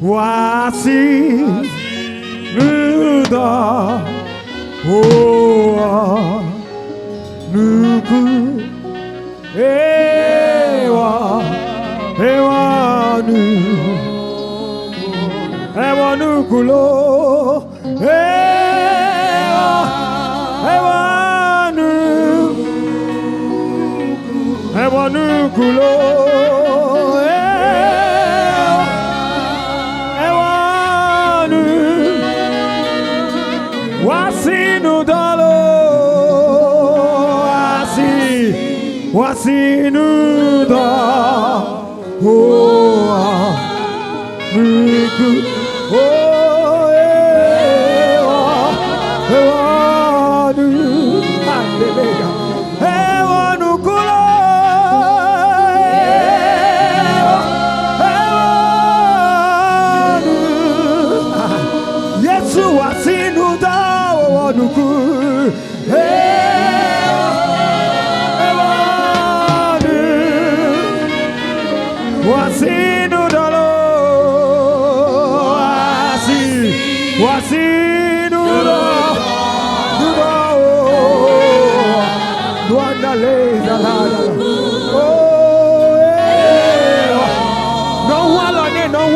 wasi nuda oa nuku ewa ewa nukulo ewa nukulo wasinuda oa nuku ewanu andelega ewanu kulo ewanu Yesu wasinuda oa nuku wasinu dalo wasinu dalo duanda le dalala no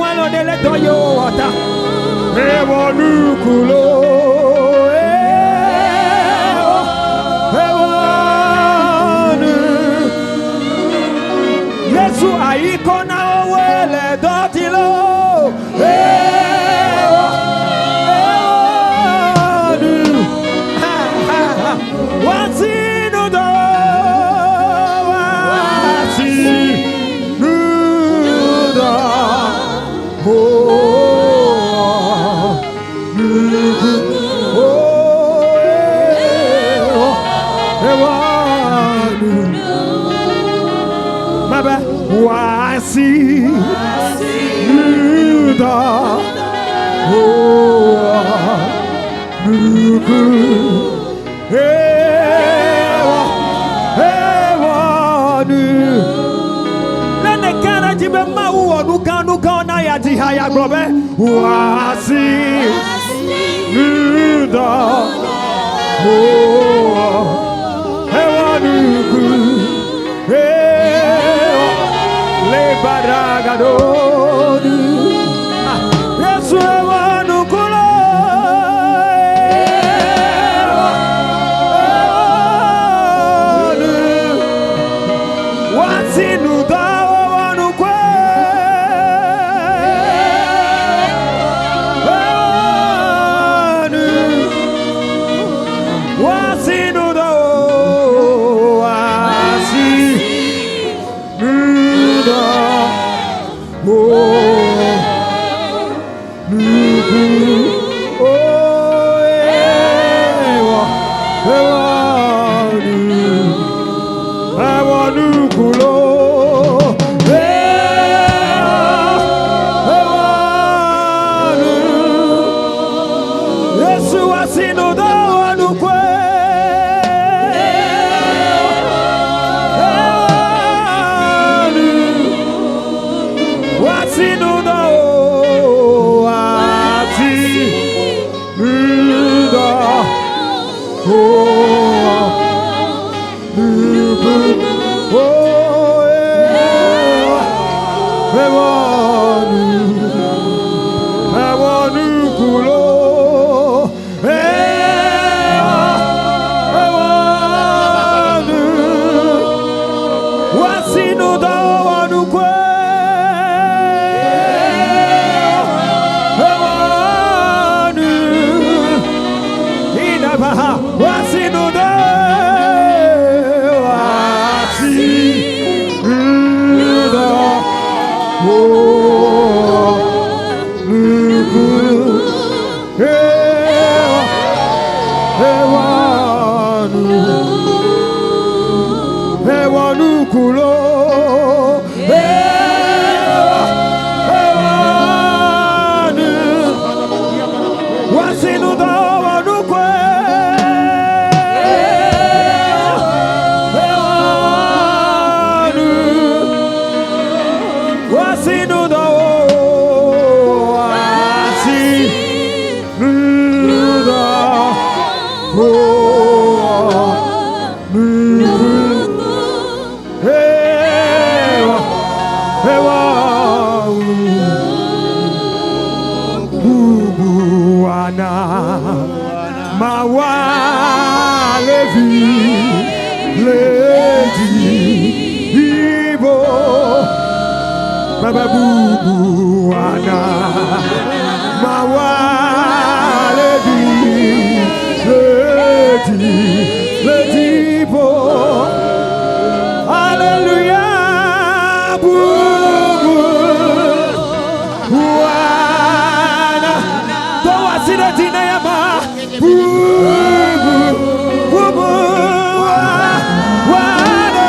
walone le toyo wata ewonukulo Yesu aikona owele dotilo wasinu do wasi nuda oa nuku ewa nu nene kana jibe mawu onuka na ya jihaya grobe wasi nuda oa ewa nuku Baragadonu Yesu ewanu kulo wasinu dawa wanu kwe wasinu dawa wasi Oh Wana Mawalevi Lady Ibo Baba Bubu Wana Mawalevi Lady Ibo Hallelujah Bubu Wana Doa Sina Dinayama Bubu Bubu Wana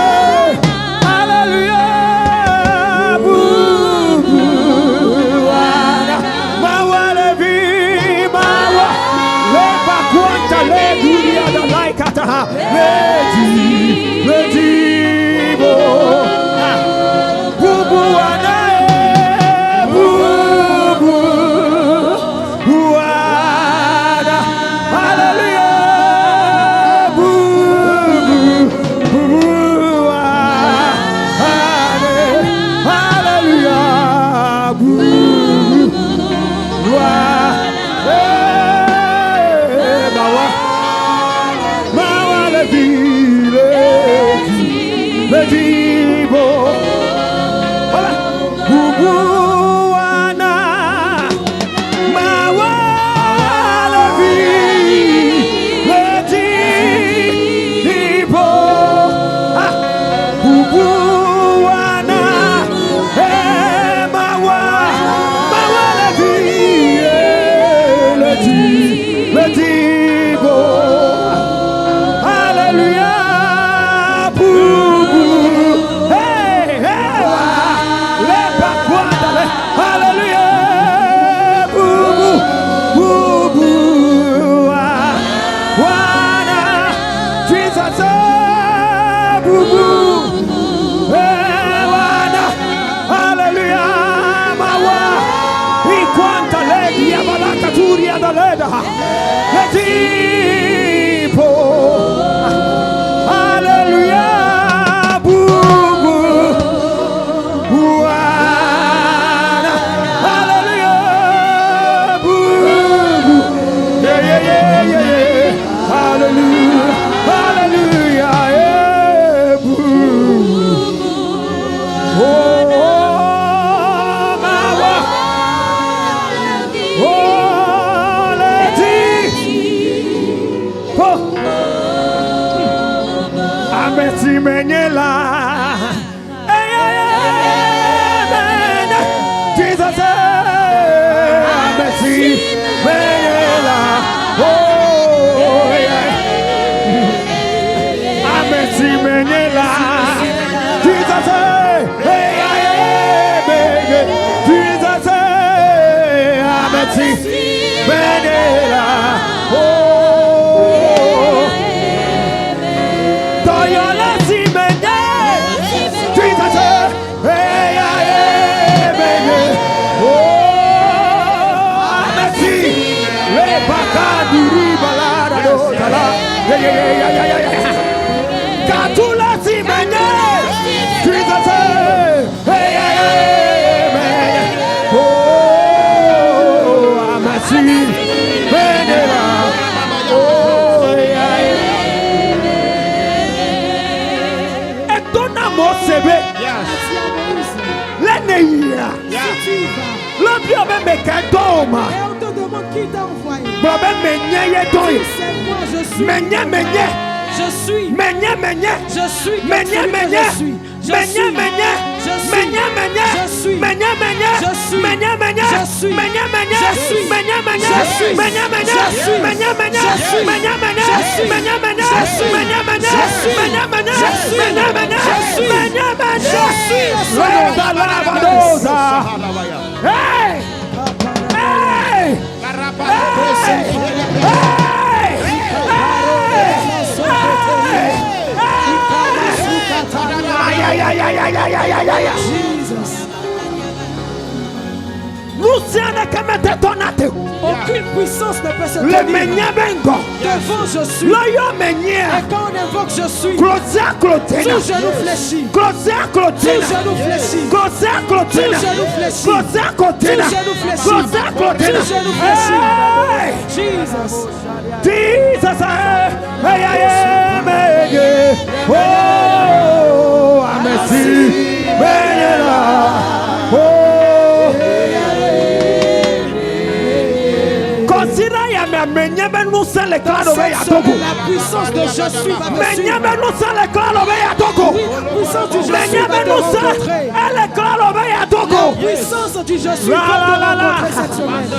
Hallelujah Bubu Wana Mawalevi Mawa Leba Kwanta Le Dunia Da Laikata Lady Bo Bubu Wana Bubu Wana Hallelujah Bubu Wana Hallelujah Bubu Wana Mawa Levi Lady Bo Bubu Wana Mawa Levi Lady Bo Bubu Wana Mawa Levi Lady Bo Hallelujah Bubu Hallelujah Bubu Bubu Wana Jesus Bubu Wana Hallelujah Mawa Ikwanta Lady Abalaka Turia da Leda Letipo Hallelujah Bubu Wana Hallelujah Bubu yeah Hallelujah Hallelujah yeah Bubu oh Mawa oh Lady oh Ameti Menyela Jesus Ameti Menyela oh yeah Ameti Menyela Jesus Jesus Ameti Menyela oh Toyola Simene Jesus oh Ameti Le Bakaduri Balada do Tala yeah Katula Simene Jesus oh Ameti Menyela oh yeah Etona Mosebe Leneia L'obio me kadoma Et on te demande qui t'a envoyé. Bobe menye C'est moi, je suis. menye Je suis. menye Je suis. menye menye Je suis. Je menye suis. menye Je suis. menye menye Je suis. menye menye Je suis. menye menye Je suis. menye menye Je suis. menye menye Je suis. menye menye Je suis. menye menye Je suis. menye menye Je suis. menye menye Je suis. menye menye Je suis. menye menye Je suis. menye menye Je suis. menye menye Je suis. Reza Lavadosa. Hey! Hey! Aucune puissance ne peut se Le tenir. menye bengo. Devant je suis. Loyo menye. Et quand on invoque je suis. Close Tout genou fléchi. Tout genou fléchi. Tout genou fléchi. Tout genou fléchi. Tout genou fléchi. Jesus. Jesus, hey, oh, I'm a see, consider la puissance de je suis va te suivre. suivre. Oui, la puissance du je suis va te rencontrer. La puissance du je suis va te rencontrer cette semaine.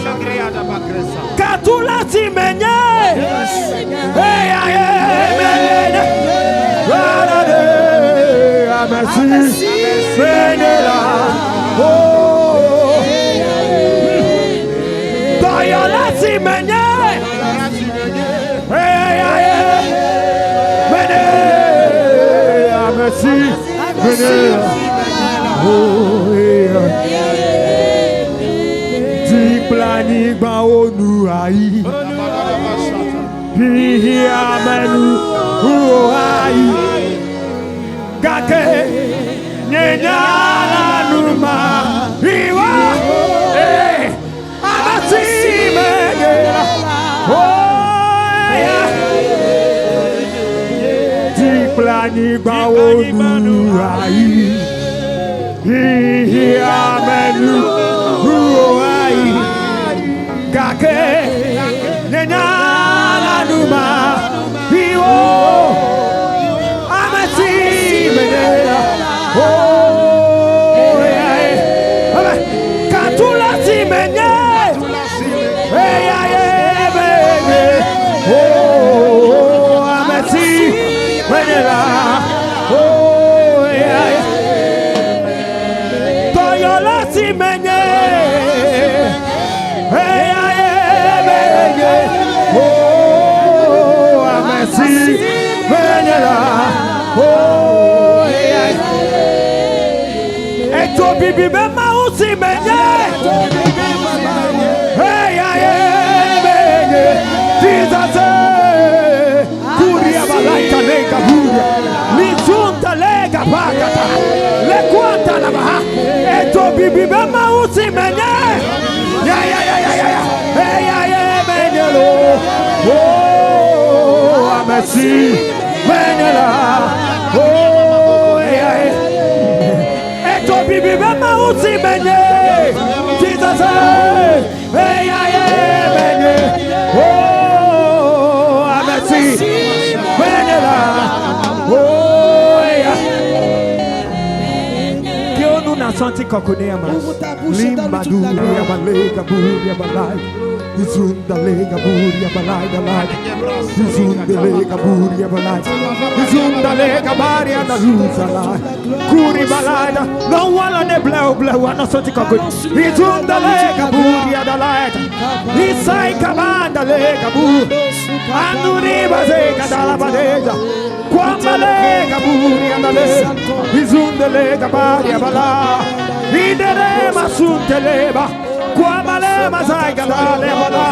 Katula si menye. Plani ba onu ai hi amenu ai gake nyenya numa iwa amasi megera oh di plani ba onu ai hi amenu ai gake nena numa iwo amasi menera oh yeah katula si menye yeah baby oh amasi menera oh yeah toyola si menye bibi bema usi menye hey menye Jesus kuria balaika lega buria litunta lega pakata le kwanta la baha eto bibi bema usi menye hey menye lo oh amesi menye la bibi bema usi menye Jesus hey menye oh amesi menye la oh kionu na santi kokonia mas limba duria balega buria balai izunda lega buria balai balai izunda lega buria balai izunda lega baria na luzala kuri balada no wala ne blau ana santi kokonia izunda lega buria dalai isai kabanda lega bu anduri bazeka dala badeja kwamba lega buria dalai izunda lega baria balai idere masunteleba kwamba le mazaiga dale bala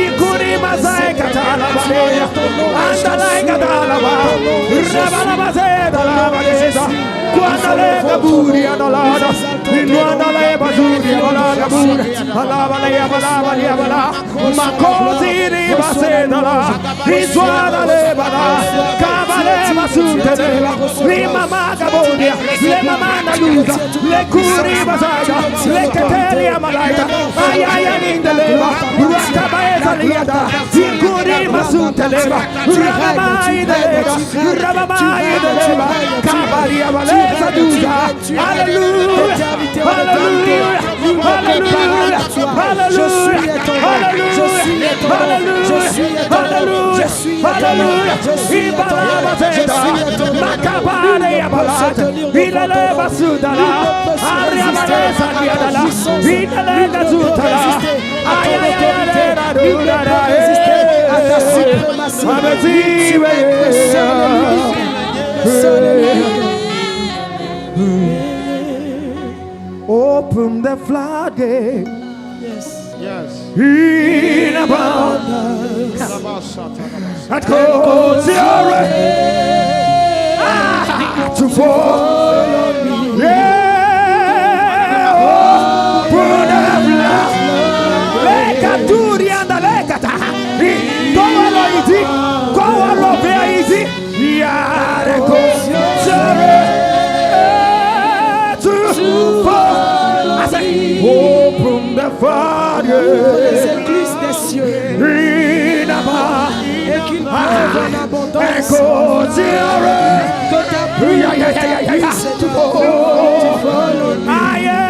ikuri mazaiga dala baleya andalaiga dala ba rabala mazeda la baleza kwamba le kaburi andalada inwanda le bazuri bala kaburi bala bala makozi ri bazeda la izwada le bala kabale masunte le mama kabodia le mama naluza le kuri mazaiga le keteli amalaita ayaya indeleba rakabaeza liada ikuri masunteleba rabama ideleba kabaria baleza duza hallelujah hallelujah hallelujah hallelujah hallelujah ibalabazeda makabare yabalata ideleba sudala ariabaleza liadala ideleba zutala open the floodgate. Yes. In abundance. That goes your way. to follow me. Yeah, oh, full of love. Leka durianda lekata. Kowalo iti, kowalo vea iti. Yare kosere to follow. I say, open the fire. Les églises des cieux. Et qu'il pleuve en abondance. Que ta pluie puisse te follow me. Maria,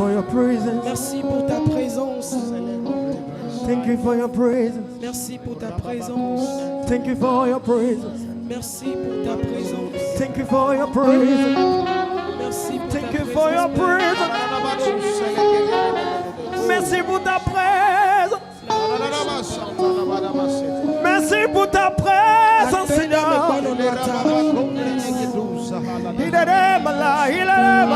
for your presence. Merci pour ta présence. Thank you for your presence. Merci pour ta présence. Thank you for your presence. Merci pour ta présence. Thank you for your presence. Merci pour Thank ta you for your presence. Merci pour ta présence. Merci pour ta présence, Seigneur. Il est là, il est là,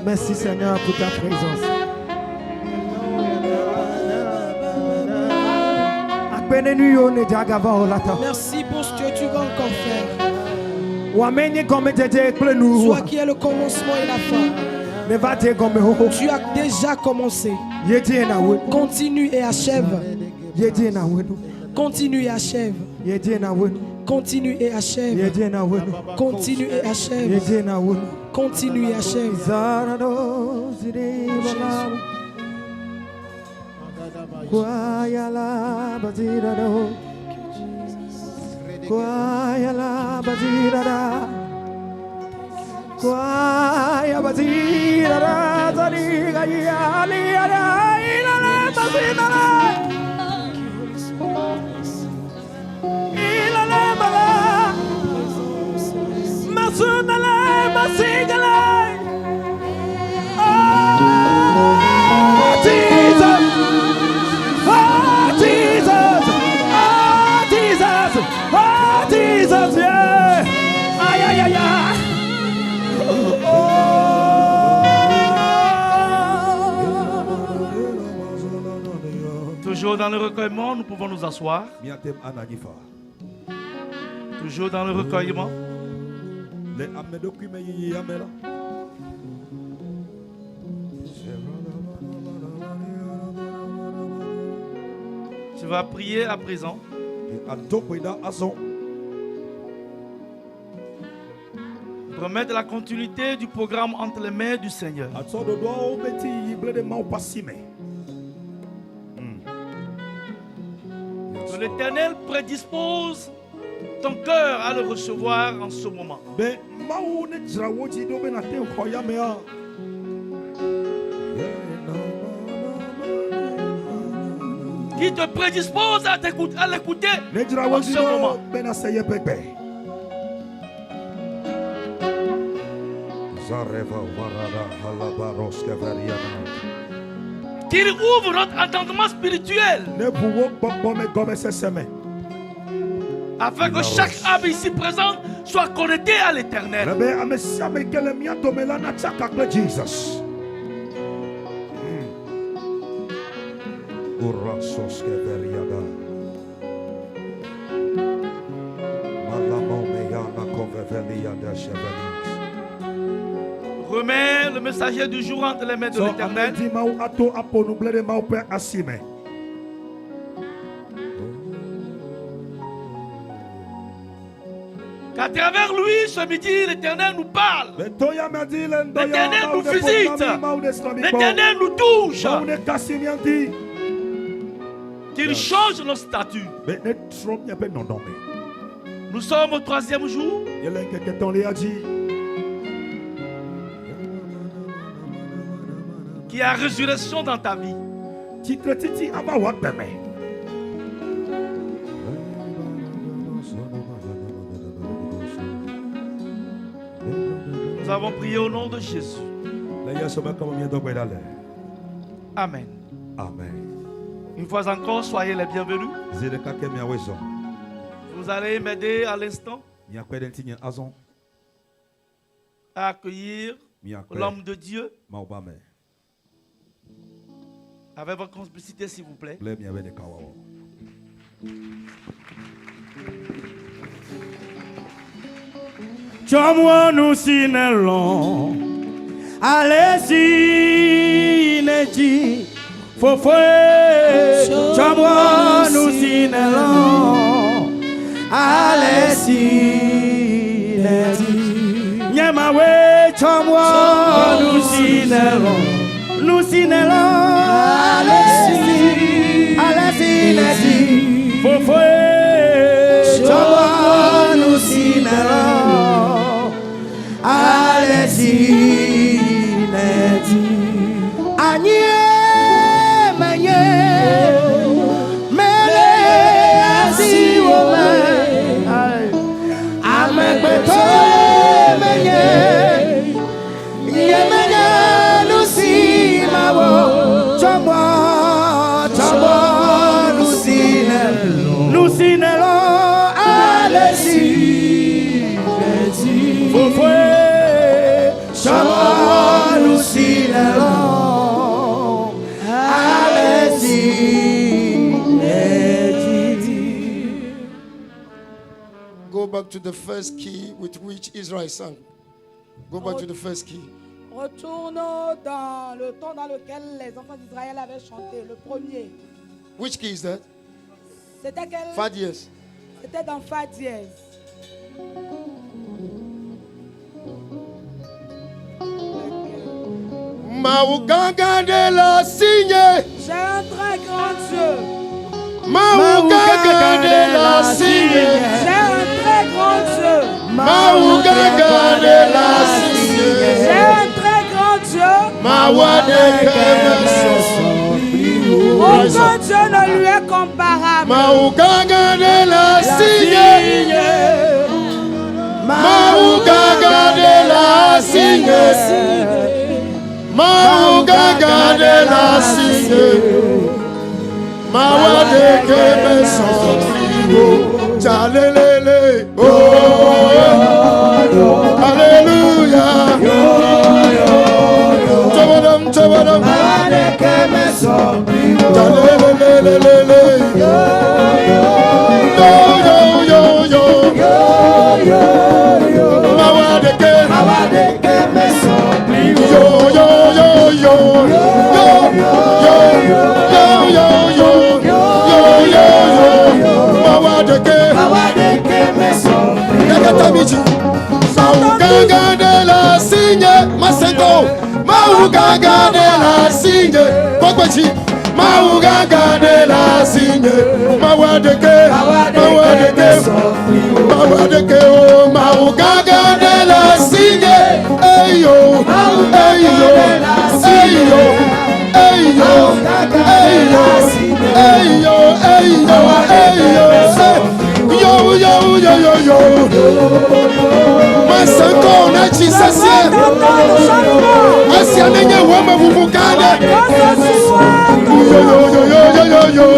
Merci Seigneur pour ta présence. Merci pour ce que tu vas encore faire. Toi qui est le commencement et la fin. Tu as déjà commencé. Continue et achève. Continue et achève. Continue et achève. Continue et achève. Continue et achève. Toujours dans le recueillement, nous pouvons nous asseoir. Toujours dans le recueillement. Tu vas prier à présent. Remettre la continuité du programme entre les mains du Seigneur. Que l'Éternel prédispose ton cœur à le recevoir en ce moment. Qui te prédispose à l'écouter en ce moment. Qu'il ouvre notre entendement spirituel. Afin que chaque âme ici présente soit connectée à l'Éternel. Remets le messager du jour entre les mains de l'Éternel. Qu'à travers lui, ce midi, l'Éternel nous parle. L'Éternel nous visite. L'Éternel nous touche. Qu'il change nos statuts. Nous sommes au 3e jour. Qu'il y a résurrection dans ta vie. Nous avons prié au nom de Jésus. Amen. Amen. Une fois encore, soyez les bienvenus. Vous allez m'aider à l'instant à accueillir l'homme de Dieu. Avec votre complicité, s'il vous plaît. Chomwa nous sinelon, allez-y, neji, fofoué. Chomwa nous sinelon, allez-y, neji, nyamawe. Chomwa nous sinelon, allez-y, allez-y, neji, fofoué. Chomwa nous sinelon. Allez-y, Agnès, Go back to the first key with which Israel sang. Go back to the first key. Retourne dans le temps dans lequel les enfants d'Israël avaient chanté, le premier. Which key is that? C'était quel? Fa dièse. C'était dans Fa dièse. Maougaga de la signe. J'ai un très grand Dieu. Maougaga de la signe. J'ai un très grand Dieu. Maougaga de la signe. J'ai un très grand Dieu. Aucun Dieu ne lui est comparable. Maougaga de la signe. Maougaga de la signe. Maougaga de la signe. Mawade que me son frigo. Tchalelele. Oh, alléluia. Tchabadam, tchabadam. Mawade que me son frigo. Tchalelelelele. Yo, yo, yo, yo. Mawade que me son frigo. Yo, yo, yo, yo. Yo, yo, yo. Maougaga de la signe, Masego, Maougaga de la signe, Pogbachi, Maougaga de la signe, Mawadeke, Mawadeke, oh, Maougaga de la signe, Eyo, Eyo, Eyo, Eyo, Eyo, Eyo, Yo, yo, yo, yo, yo. Masako na chisase. Asianenye wama vuvukane. Yo, yo, yo, yo, yo, yo.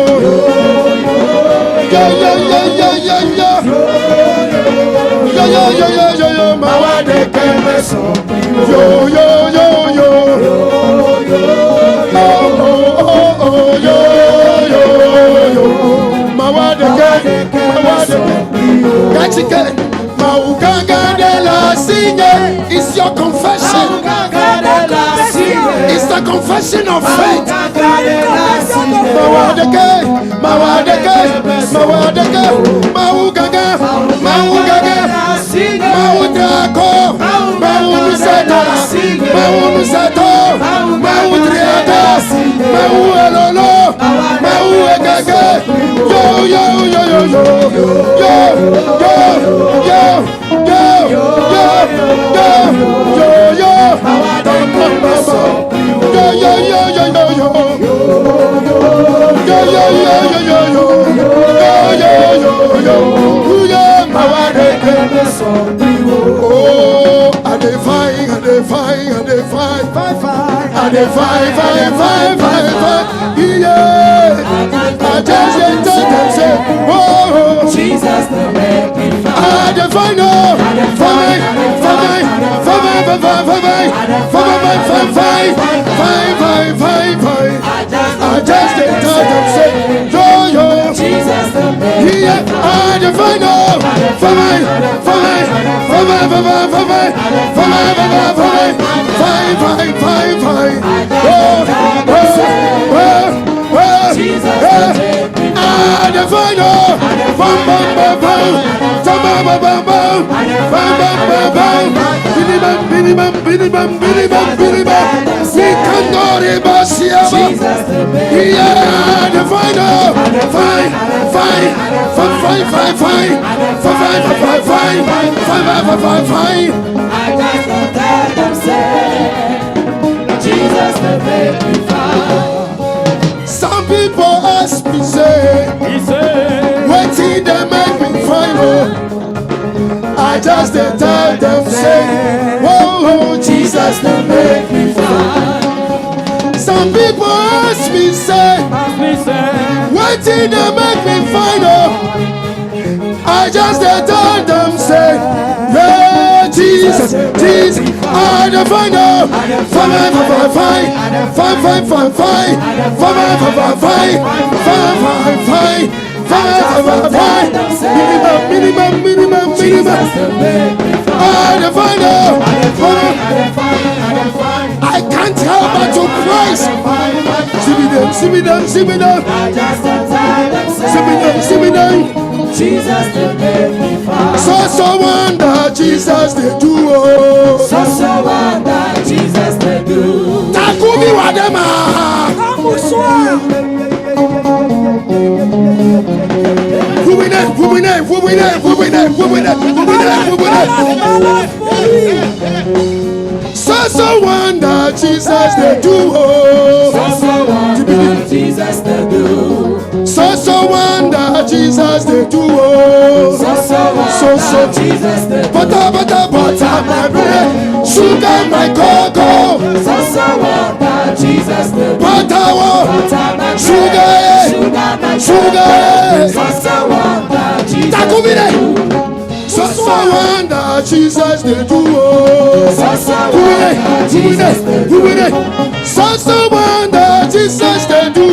Yo, yo, yo, yo, yo, yo. Yo, yo, yo, yo, yo, yo. Mawade kemeso. Yo, yo, yo, yo. Oh, oh, oh, oh, yo. It's your confession. It's the confession of faith. Jesus the making fire. Some people ask me, say, what did they make me find? I just tell them, say, whoa, Jesus, they make me find. Some people ask me, say, what did they make me find? I just tell them, say, yeah, Jesus, Jesus, I don't find out. I can't help but to praise. See me down. Jesus, they make me fine. So wonder, Jesus, they do. So wonder, Jesus, they do. Takumi wadema. Who we So wonder, Jesus, they do. So wonder, Jesus, they do. So wonder, Jesus, they do. So Jesus, they do. Butter, my bread, sugar, my cocoa. So wonder, Jesus, they do. Butter, sugar. So wonder, Jesus, they do. So wonder, Jesus, they do. So wonder, Jesus, they do. So wonder, Jesus, they do.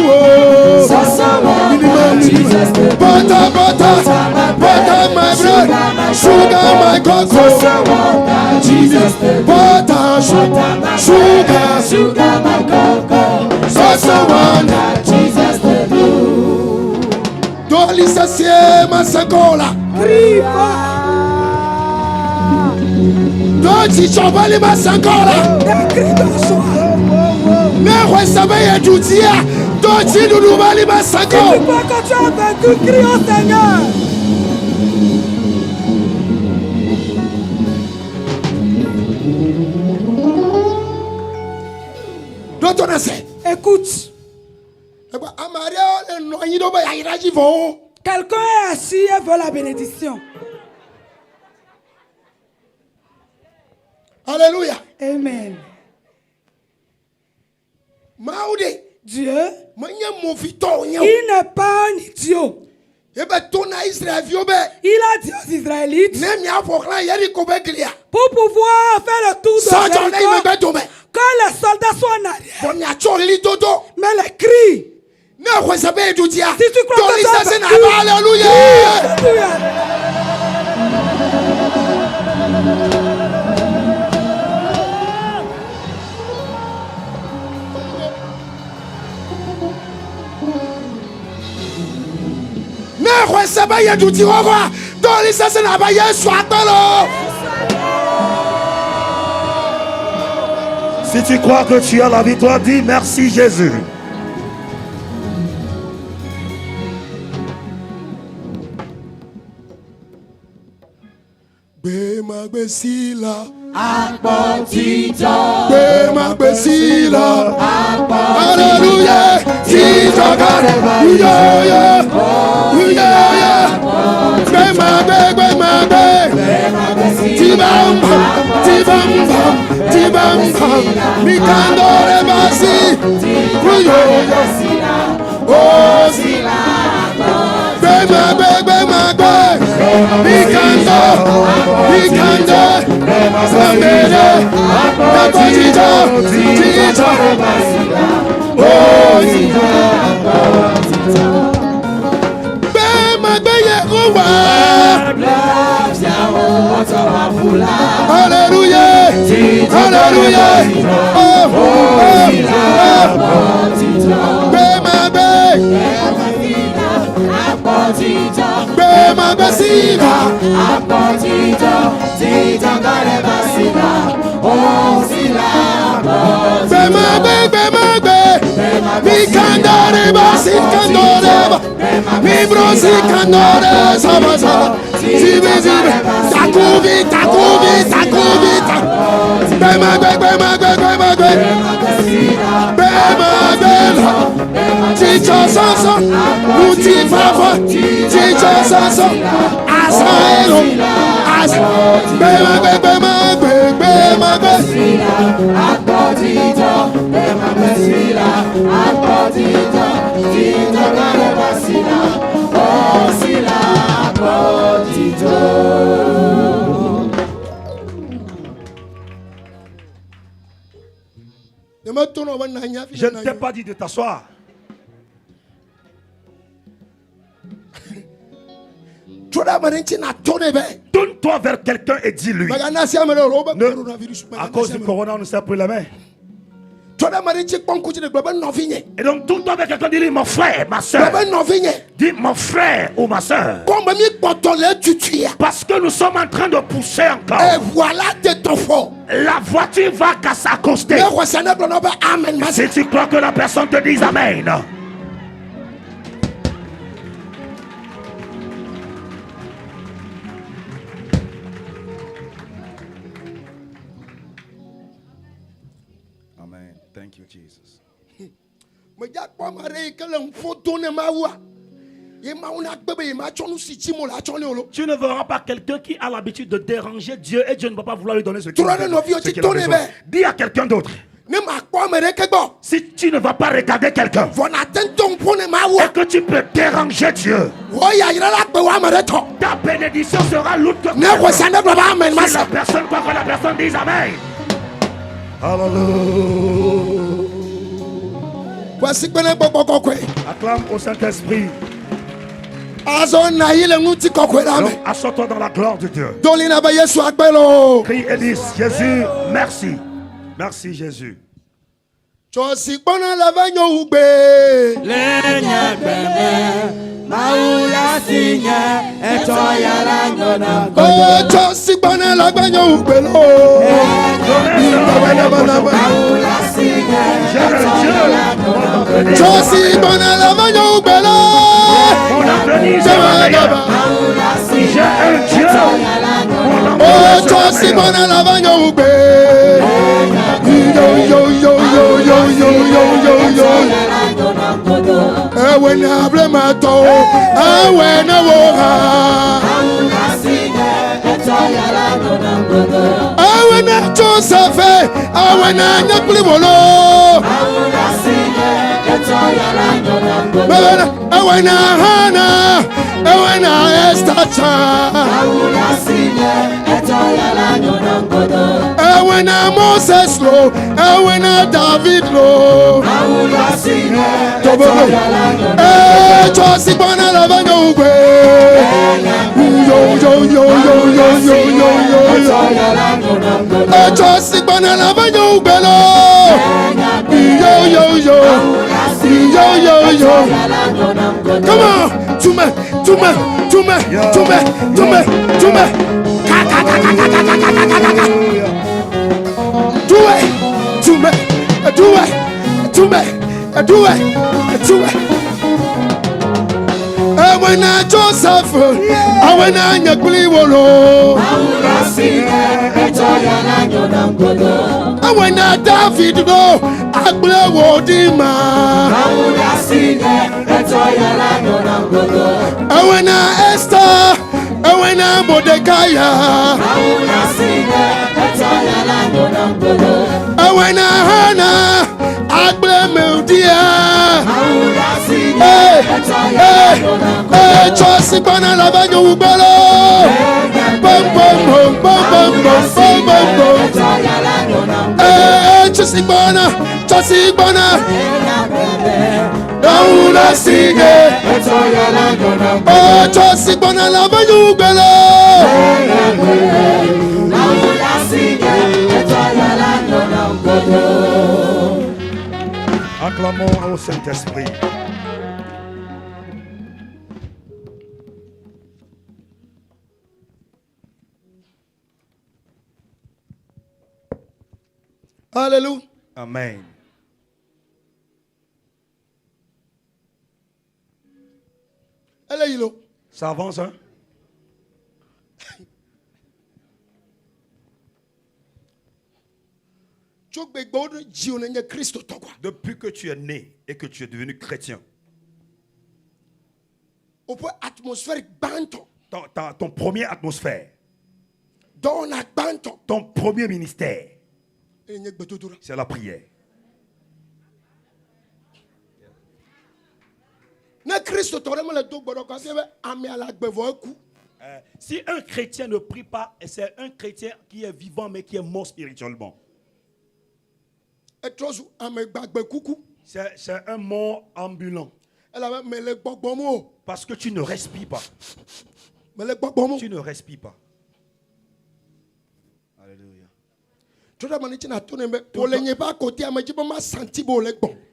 Jesus, butter, my bread, sugar, my cocoa. Jesus, butter, sugar, my cocoa. So wonder, Jesus, they do. Doli sasie masakola. Doli chobali masakola. Ne resabe ya tutia. Doli nulubali masakola. Tu crois que tu as vaincu, crie au Seigneur. Écoute. Quelqu'un est assis et veut la bénédiction. Alléluia. Amen. Dieu, il n'est pas un idiot. Il a dit aux Israélites, pour pouvoir faire le tour de Jéricho, que les soldats soient en arrière. Mais les cris, si tu crois que tu as vaincu, Alléluia. Si tu crois que tu as la victoire, dis merci Jésus. Hallelujah. Je ne t'ai pas dit de t'asseoir. Tourne-toi vers quelqu'un et dis-lui. À cause du corona, on ne s'est pris la main. Et donc tourne-toi vers quelqu'un et dis-lui, mon frère, ma soeur. Dis mon frère ou ma soeur. Parce que nous sommes en train de pousser encore. Et voilà tes fort. La voiture va s'accoster. Si tu crois que la personne te dise Amen. Amen. Thank you, Jesus. Tu ne verras pas quelqu'un qui a l'habitude de déranger Dieu et Dieu ne va pas vouloir lui donner ce qu'il a besoin. Dis à quelqu'un d'autre. Si tu ne vas pas regarder quelqu'un et que tu peux déranger Dieu, ta bénédiction sera l'autre que si la personne croit que la personne dise Amen. Hallelujah. Acclame au Saint-Esprit. Assois-toi dans la gloire de Dieu. Crie et dis Jésus, merci. Merci Jésus. Moses lo, David lo, yo Come on, to me. Do it. When I Joseph, when I Nyakuli Wolo, when I David, no, I blow Wodima, when I Esther, when I Mordecai, when I Hannah, I blame Chosi bana la banyo ubelo. Bom bom bom. Chosi bana. Daula sige. Chosi bana la banyo ubelo. Acclamons au Saint-Esprit. Alléluia. Amen. Ça avance, hein? Depuis que tu es né et que tu es devenu chrétien, ton premier atmosphère, ton premier ministère, c'est la prière. Si un chrétien ne prie pas, c'est un chrétien qui est vivant mais qui est mort spirituellement. C'est un mort ambulant. Parce que tu ne respires pas. Tu ne respires pas. Alléluia.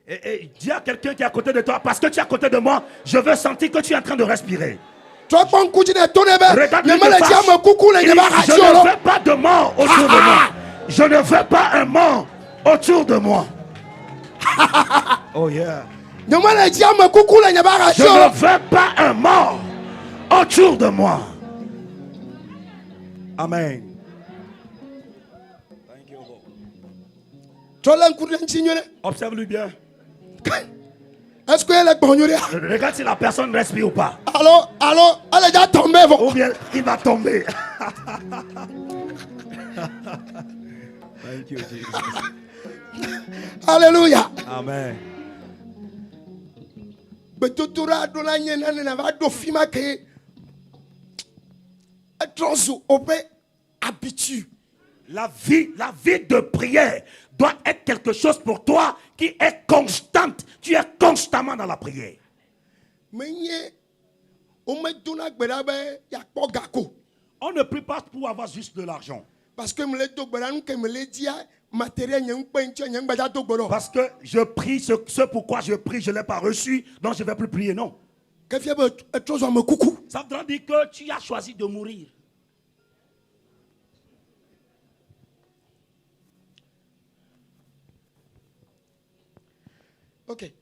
Et dis à quelqu'un qui est à côté de toi, parce que tu es à côté de moi, je veux sentir que tu es en train de respirer. Regarde-le de face. Je ne veux pas de mort autour de moi. Je ne veux pas un mort autour de moi. Oh yeah. Je ne veux pas un mort autour de moi. Amen. Thank you, Lord. Observe-lui bien. Est-ce que regarde si la personne respire ou pas. Alors, elle est déjà tombée. Ou bien il va tomber. Thank you, Jesus. Alléluia. Amen. La vie de prière doit être quelque chose pour toi qui est constante. Tu es constamment dans la prière. On ne prie pas pour avoir juste de l'argent. Parce que je prie ce pourquoi je prie, je ne l'ai pas reçu, donc je ne vais plus prier, non. Ça veut dire que tu as choisi de mourir. Ok.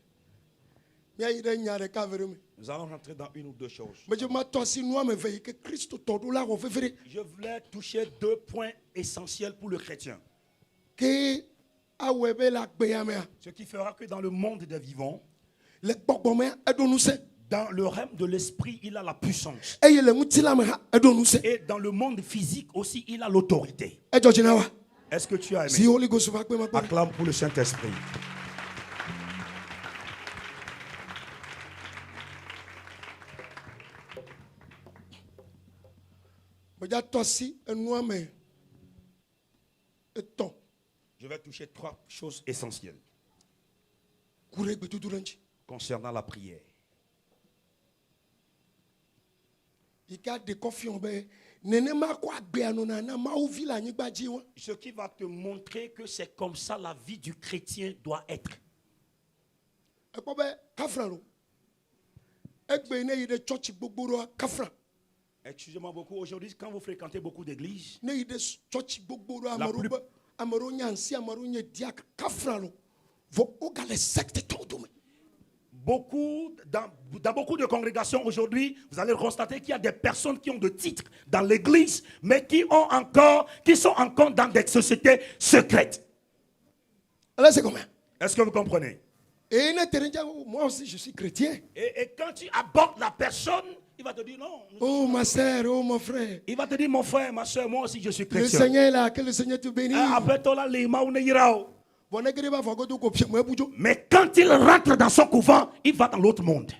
Nous allons rentrer dans une ou deux choses. Je voulais toucher deux points essentiels pour le chrétien. Ce qui fera que dans le monde des vivants, dans le règne de l'esprit, il a la puissance. Et dans le monde physique aussi, il a l'autorité. Est-ce que tu as aimé? Acclame pour le Saint-Esprit. Je vais toucher trois choses essentielles concernant la prière. Ce qui va te montrer que c'est comme ça la vie du chrétien doit être. Excusez-moi beaucoup, aujourd'hui, quand vous fréquentez beaucoup d'églises, dans beaucoup de congrégations aujourd'hui, vous allez constater qu'il y a des personnes qui ont de titres dans l'église, mais qui sont encore dans des sociétés secrètes. Est-ce que vous comprenez? Moi aussi, je suis chrétien. Et quand tu abordes la personne, il va te dire non. Oh ma soeur, oh mon frère. Il va te dire mon frère, ma soeur, moi aussi je suis chrétien. Le Seigneur est là, que le Seigneur te bénisse. Mais quand il rentre dans son couvent, il va dans l'autre monde.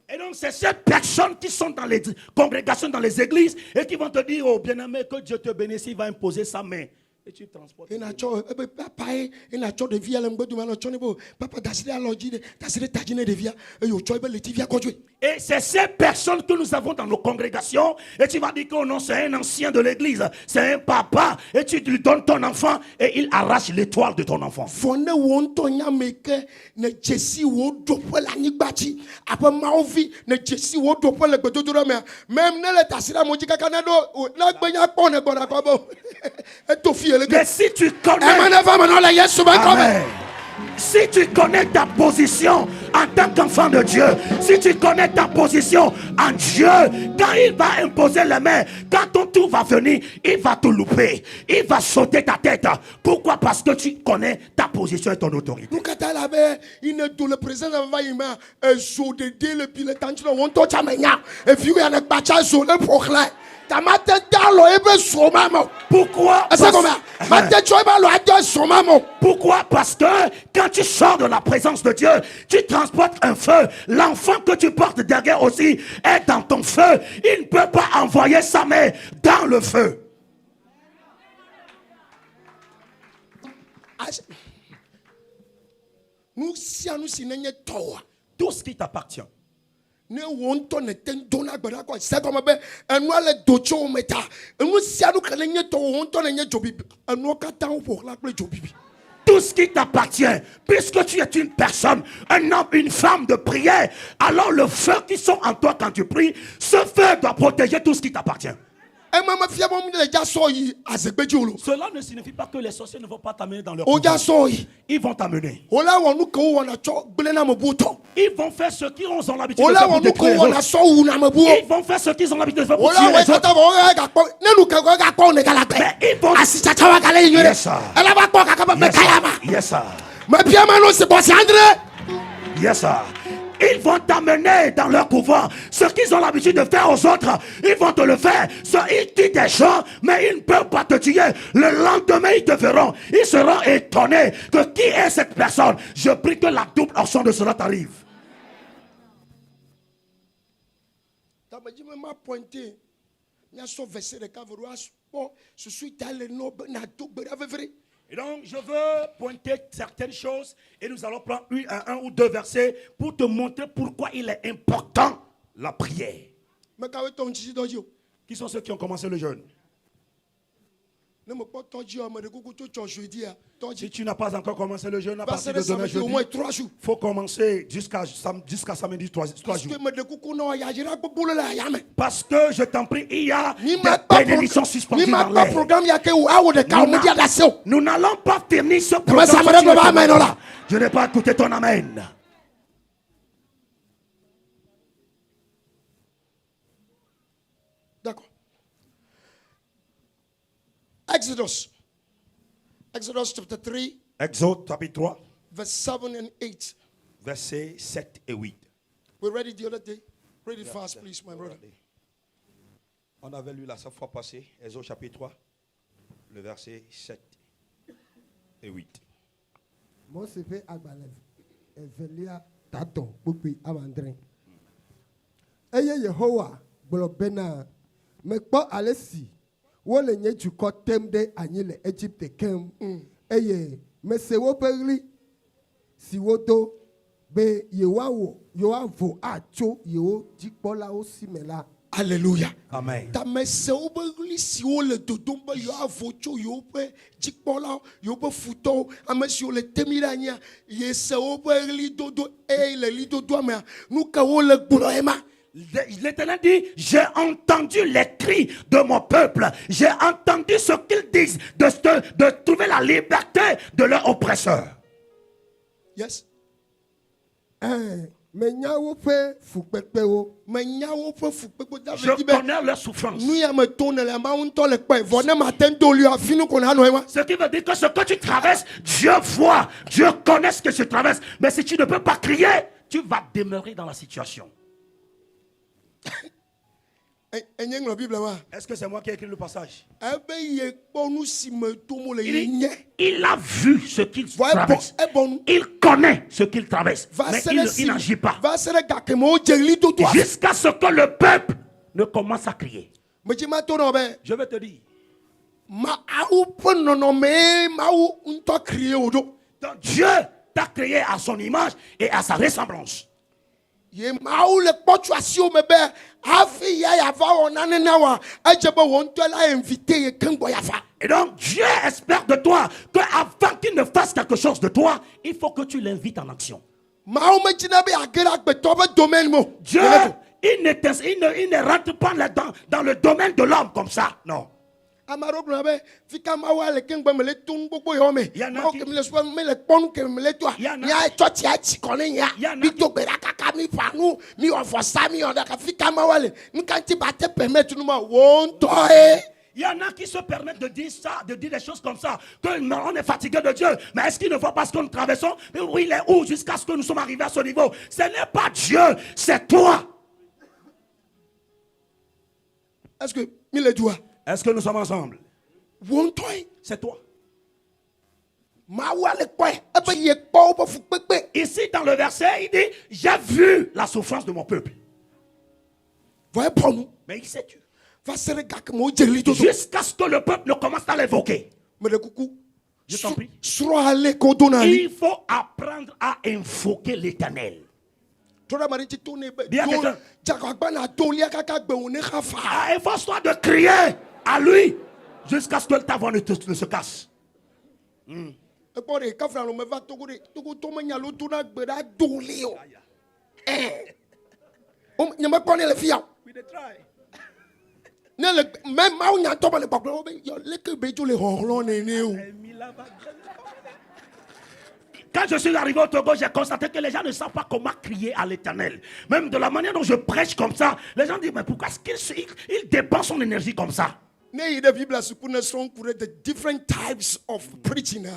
Et donc c'est ces personnes qui sont dans les congrégations, dans les églises, et qui vont te dire, oh bien-aimé, que Dieu te bénisse, il va imposer sa main. Et tu transportes. Et c'est ces personnes que nous avons dans nos congrégations. Et tu vas dire que non, c'est un ancien de l'église, c'est un papa. Et tu lui donnes ton enfant et il arrache l'étoile de ton enfant. Mais si tu connais, Amen. Si tu connais ta position en tant qu'enfant de Dieu, si tu connais ta position en Dieu, quand il va imposer les mains, quand ton tour va venir, il va te louper, il va sauter ta tête. Pourquoi? Parce que tu connais ta position et ton autorité. Pourquoi? Pourquoi? Parce que quand tu sors de la présence de Dieu, tu transportes un feu. L'enfant que tu portes derrière aussi est dans ton feu. Il ne peut pas envoyer sa main dans le feu. Tout ce qui t'appartient. Tout ce qui t'appartient, puisque tu es une personne, un homme, une femme de prière, alors le feu qui sont en toi quand tu pries, ce feu doit protéger tout ce qui t'appartient. Cela ne signifie pas que les sorciers ne vont pas t'amener dans leur couvent. Ils vont t'amener. Ils vont faire ce qu'ils ont l'habitude de faire pour détruire les autres. Ils vont faire ce qu'ils ont l'habitude de faire pour tuer les autres. Mais ils vont... Yes, sir. Yes, sir. Yes, sir. Ils vont t'amener dans leur couvent. Ce qu'ils ont l'habitude de faire aux autres, ils vont te le faire. Ils tuent des gens, mais ils ne peuvent pas te tuer. Le lendemain, ils te verront. Ils seront étonnés que qui est cette personne. Je prie que la double option de cela t'arrive. Et donc, je veux pointer certaines choses et nous allons prendre un ou deux versets pour te montrer pourquoi il est important la prière. Qui sont ceux qui ont commencé le jeûne? Si tu n'as pas encore commencé le jeûne à partir de demain jeudi, il faut commencer jusqu'à samedi 3 jours. Parce que je t'en prie, il y a des bénédictions suspendues dans l'air. Nous n'allons pas finir ce programme. Je n'ai pas écouté ton amen. D'accord. Exodus chapter 3. Exode chapitre 3. Verse 7 and 8. Versets 7 et 8. We read it the other day. Read it fast, please, my brother. On avait lu la fois passée, Exode chapitre 3, le verset 7 et 8. Mose fait agbalef, evelia taton, bukwi amandrin. Eye Yehowa, blobena, mekpo alesi. Wole nye du kotem de anyele Egypte kem. Eye mesewo perli si woto be yewawo yoavo acho yewo dikpola osimela Alléluia. Amen. Ta messe obeli si o le dodomba yo avocho yo pe jikpola yo pe futo amesi o le temiranya ye se obeli dodo e le lidodo ama nu ka o le gboema. L'Éternel dit, j'ai entendu les cris de mon peuple. J'ai entendu ce qu'ils disent de trouver la liberté de leur oppresseur. Yes. Je connais leur souffrance. Ce qui veut dire que ce que tu traverses, Dieu voit, Dieu connaît ce que tu traverses. Mais si tu ne peux pas crier, tu vas demeurer dans la situation. Est-ce que c'est moi qui ai écrit le passage? Il a vu ce qu'il traverse. Il connaît ce qu'il traverse. Mais il n'agit pas. Jusqu'à ce que le peuple ne commence à crier. Je vais te dire. Donc Dieu t'a créé à son image et à sa ressemblance. Et donc Dieu espère de toi que avant qu'il ne fasse quelque chose de toi, il faut que tu l'invites en action. Dieu, il ne rentre pas dans le domaine de l'homme comme ça. Non. Il y en a qui... Il y en a qui se permettent de dire ça, de dire des choses comme ça, qu'on est fatigué de Dieu. Mais est-ce qu'il ne voit pas ce que nous traversons? Oui, il est où jusqu'à ce que nous sommes arrivés à ce niveau? Ce n'est pas Dieu, c'est toi. Est-ce que il est toi? Est-ce que nous sommes ensemble? C'est toi. Ici dans le verset, il dit, j'ai vu la souffrance de mon peuple. Mais il sait Dieu. Jusqu'à ce que le peuple ne commence à l'évoquer. Je t'en prie. Il faut apprendre à invoquer l'Éternel. Efforce-toi de crier à lui jusqu'à ce que ta voix ne se casse. Quand je suis arrivé au Togo, j'ai constaté que les gens ne savent pas comment crier à l'Éternel. Même de la manière dont je prêche comme ça, les gens disent, mais pourquoi est-ce qu'il dépense son énergie comme ça? The different types of preaching.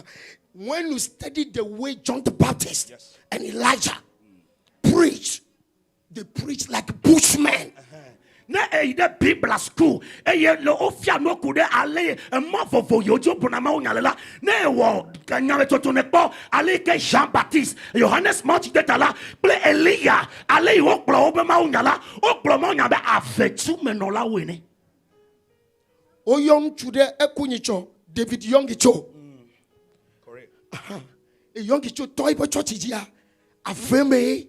When you study the way John the Baptist and Elijah preach, they preach like bushmen. Ne ide Bible school eye le ofia no kude ale mo fofo yojo bonama onyalela ne wo kanyawe totone po ale ke Jean-Baptiste Johannes Martin detala ple Elia ale wo kplo obema onyala o kplo mo onyabe afetu menola wene o young chude ekunyicho David Yongicho. Et Yongicho toibo chochijia afeme.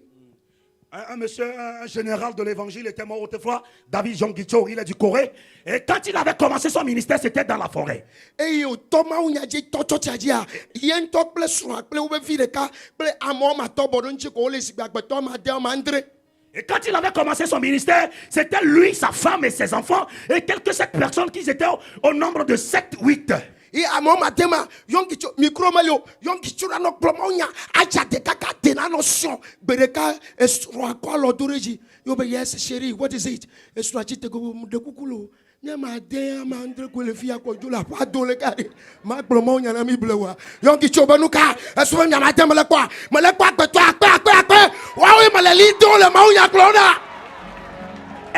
Un monsieur, un général de l'évangile était mort autrefois, David Jongicho, il est du Corée. Et quand il avait commencé son ministère, c'était dans la forêt. Et quand il avait commencé son ministère, c'était lui, sa femme et ses enfants, et quelques 7 personnes qui étaient au nombre de 7-8. Et à mon matin, Yongicho, micromalio, Yongicho, no plomonia, aja de kaka, tena notion, bereka, estroa, quoi l'odoreji. Yobe, yes, chérie, what is it? Estroa, chite go de kukulo. Nyama de amandre ko le fia ko jula pa do le kare. Ma plomonia na mi blewa. Yongicho banuka, estroa nyama de mele kwa pe toi, pe. Wa oui, mele lido le maunya clona.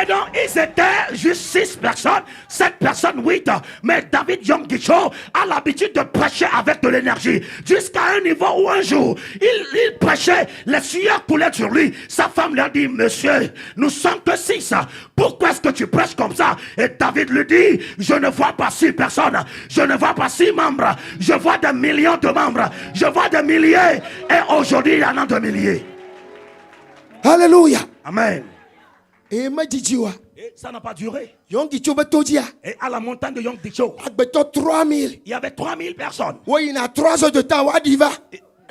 Et donc, ils étaient juste 6 personnes, 7 personnes, 8. Mais David Yongicho a l'habitude de prêcher avec de l'énergie. Jusqu'à un niveau où un jour, il prêchait, les sueurs coulaient sur lui. Sa femme lui a dit, monsieur, nous sommes que 6. Pourquoi est-ce que tu prêches comme ça? Et David lui dit, je ne vois pas 6 personnes. Je ne vois pas 6 membres. Je vois des millions de membres. Je vois des milliers. Et aujourd'hui, il y en a des milliers. Alléluia. Amen. Et Et ça n'a pas duré. Yong Gicho betodia. Et à la montagne de Yong Gicho, Agbeto 3000. il y avait 3000 personnes. Oui, il y a 3 heures de temps. Wadiva.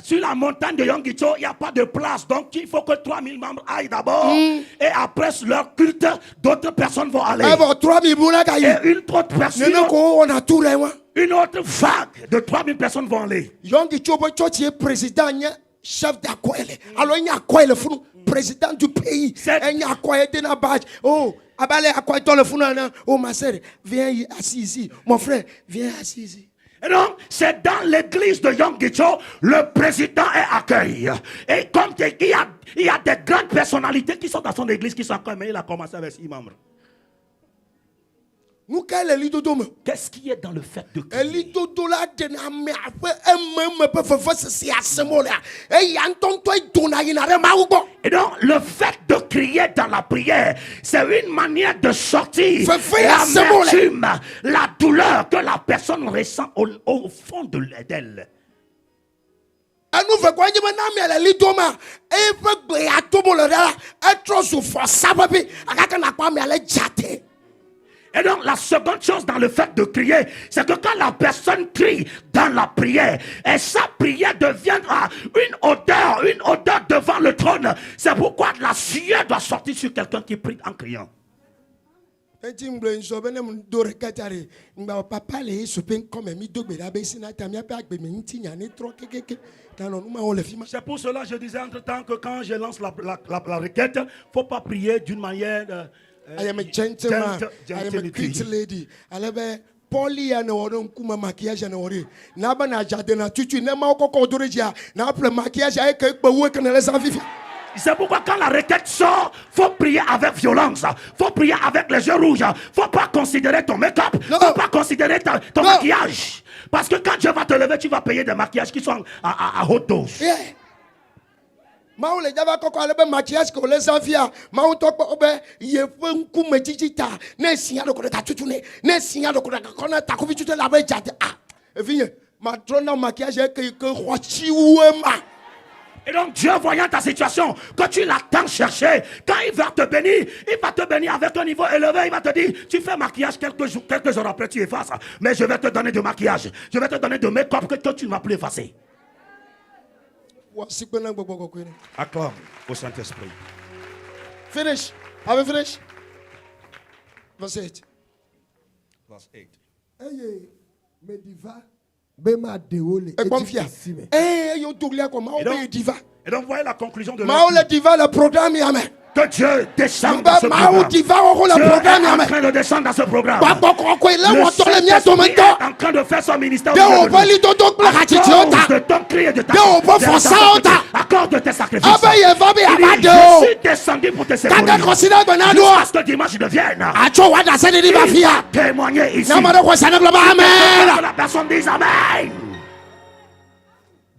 Sur la montagne de Yong Gicho, il n'y a pas de place. Donc, il faut que 3000 membres aillent d'abord. Et après leur culte, d'autres personnes vont aller. Avant 3000 boulaga. Et une autre personne, On a tout là. une autre vague de 3000 personnes vont aller. Yong Gicho Betochi est président, chef d'Akwele. Alors il y a quoi le fou, président du pays. Il y a quoi de la badge. Oh, abale à quoi le fou. Oh ma sœur, viens assis ici. Mon frère, viens assis ici. Et donc, c'est dans l'église de Yong Gicho, le président est accueilli. Et comme il y a des grandes personnalités qui sont dans son église qui sont accueillies, mais il a commencé avec 6 membres. Qu'est-ce qui est dans le fait de crier? Et donc, le fait de crier dans la prière, c'est une manière de sortir l'amertume, la douleur que la personne ressent au fond d'elle. Et donc la seconde chose dans le fait de crier, c'est que quand la personne crie dans la prière, et sa prière deviendra une odeur devant le trône. C'est pourquoi la sueur doit sortir sur quelqu'un qui prie en criant. C'est pour cela que je disais entre-temps que quand je lance la requête, il ne faut pas prier d'une manière... I am a gentleman. I am a pretty lady. Poli ya na woro nkuma maquillage na wori na ba na jade na tutu na ma okoko doreja na après maquillage ay ke pewu ke na les envies. C'est pourquoi quand la requête sort, faut prier avec violence, faut prier avec les yeux rouges, faut pas considérer ton make-up, faut pas considérer ton maquillage, parce que quand Dieu va te lever, tu vas payer des maquillages qui sont à haute dose. Yeah. Maule java koko alebe maquillage ko les envies maun to obe ye funku metijita ne sinya do ko ta tutune ne sinya do ko na ta ko fi tutune la ba jade ah e finye ma trona maquillage que rochi ouema. Et donc Dieu voyant ta situation, que tu l'attends chercher, quand il va te bénir avec un niveau élevé, il va te dire, tu fais maquillage quelques jours après tu effaces, mais je vais te donner de maquillage, je vais te donner de make-up que tu ne vas plus effacer. Acclame au Saint-Esprit. Finish. Have we finished? Verse 8. Verse 8. Et donc voyez la conclusion de le programme. Que Dieu descende dans ce programme. Dieu est en train de descendre dans ce programme. Le Saint-Esprit est en train de faire son ministère. À cause de ton cri et de ta à cause de tes sacrifices. Je suis descendu pour te secourir. Jusqu'à ce que dimanche devienne. Il va témoigner ici. Que la personne dise Amen.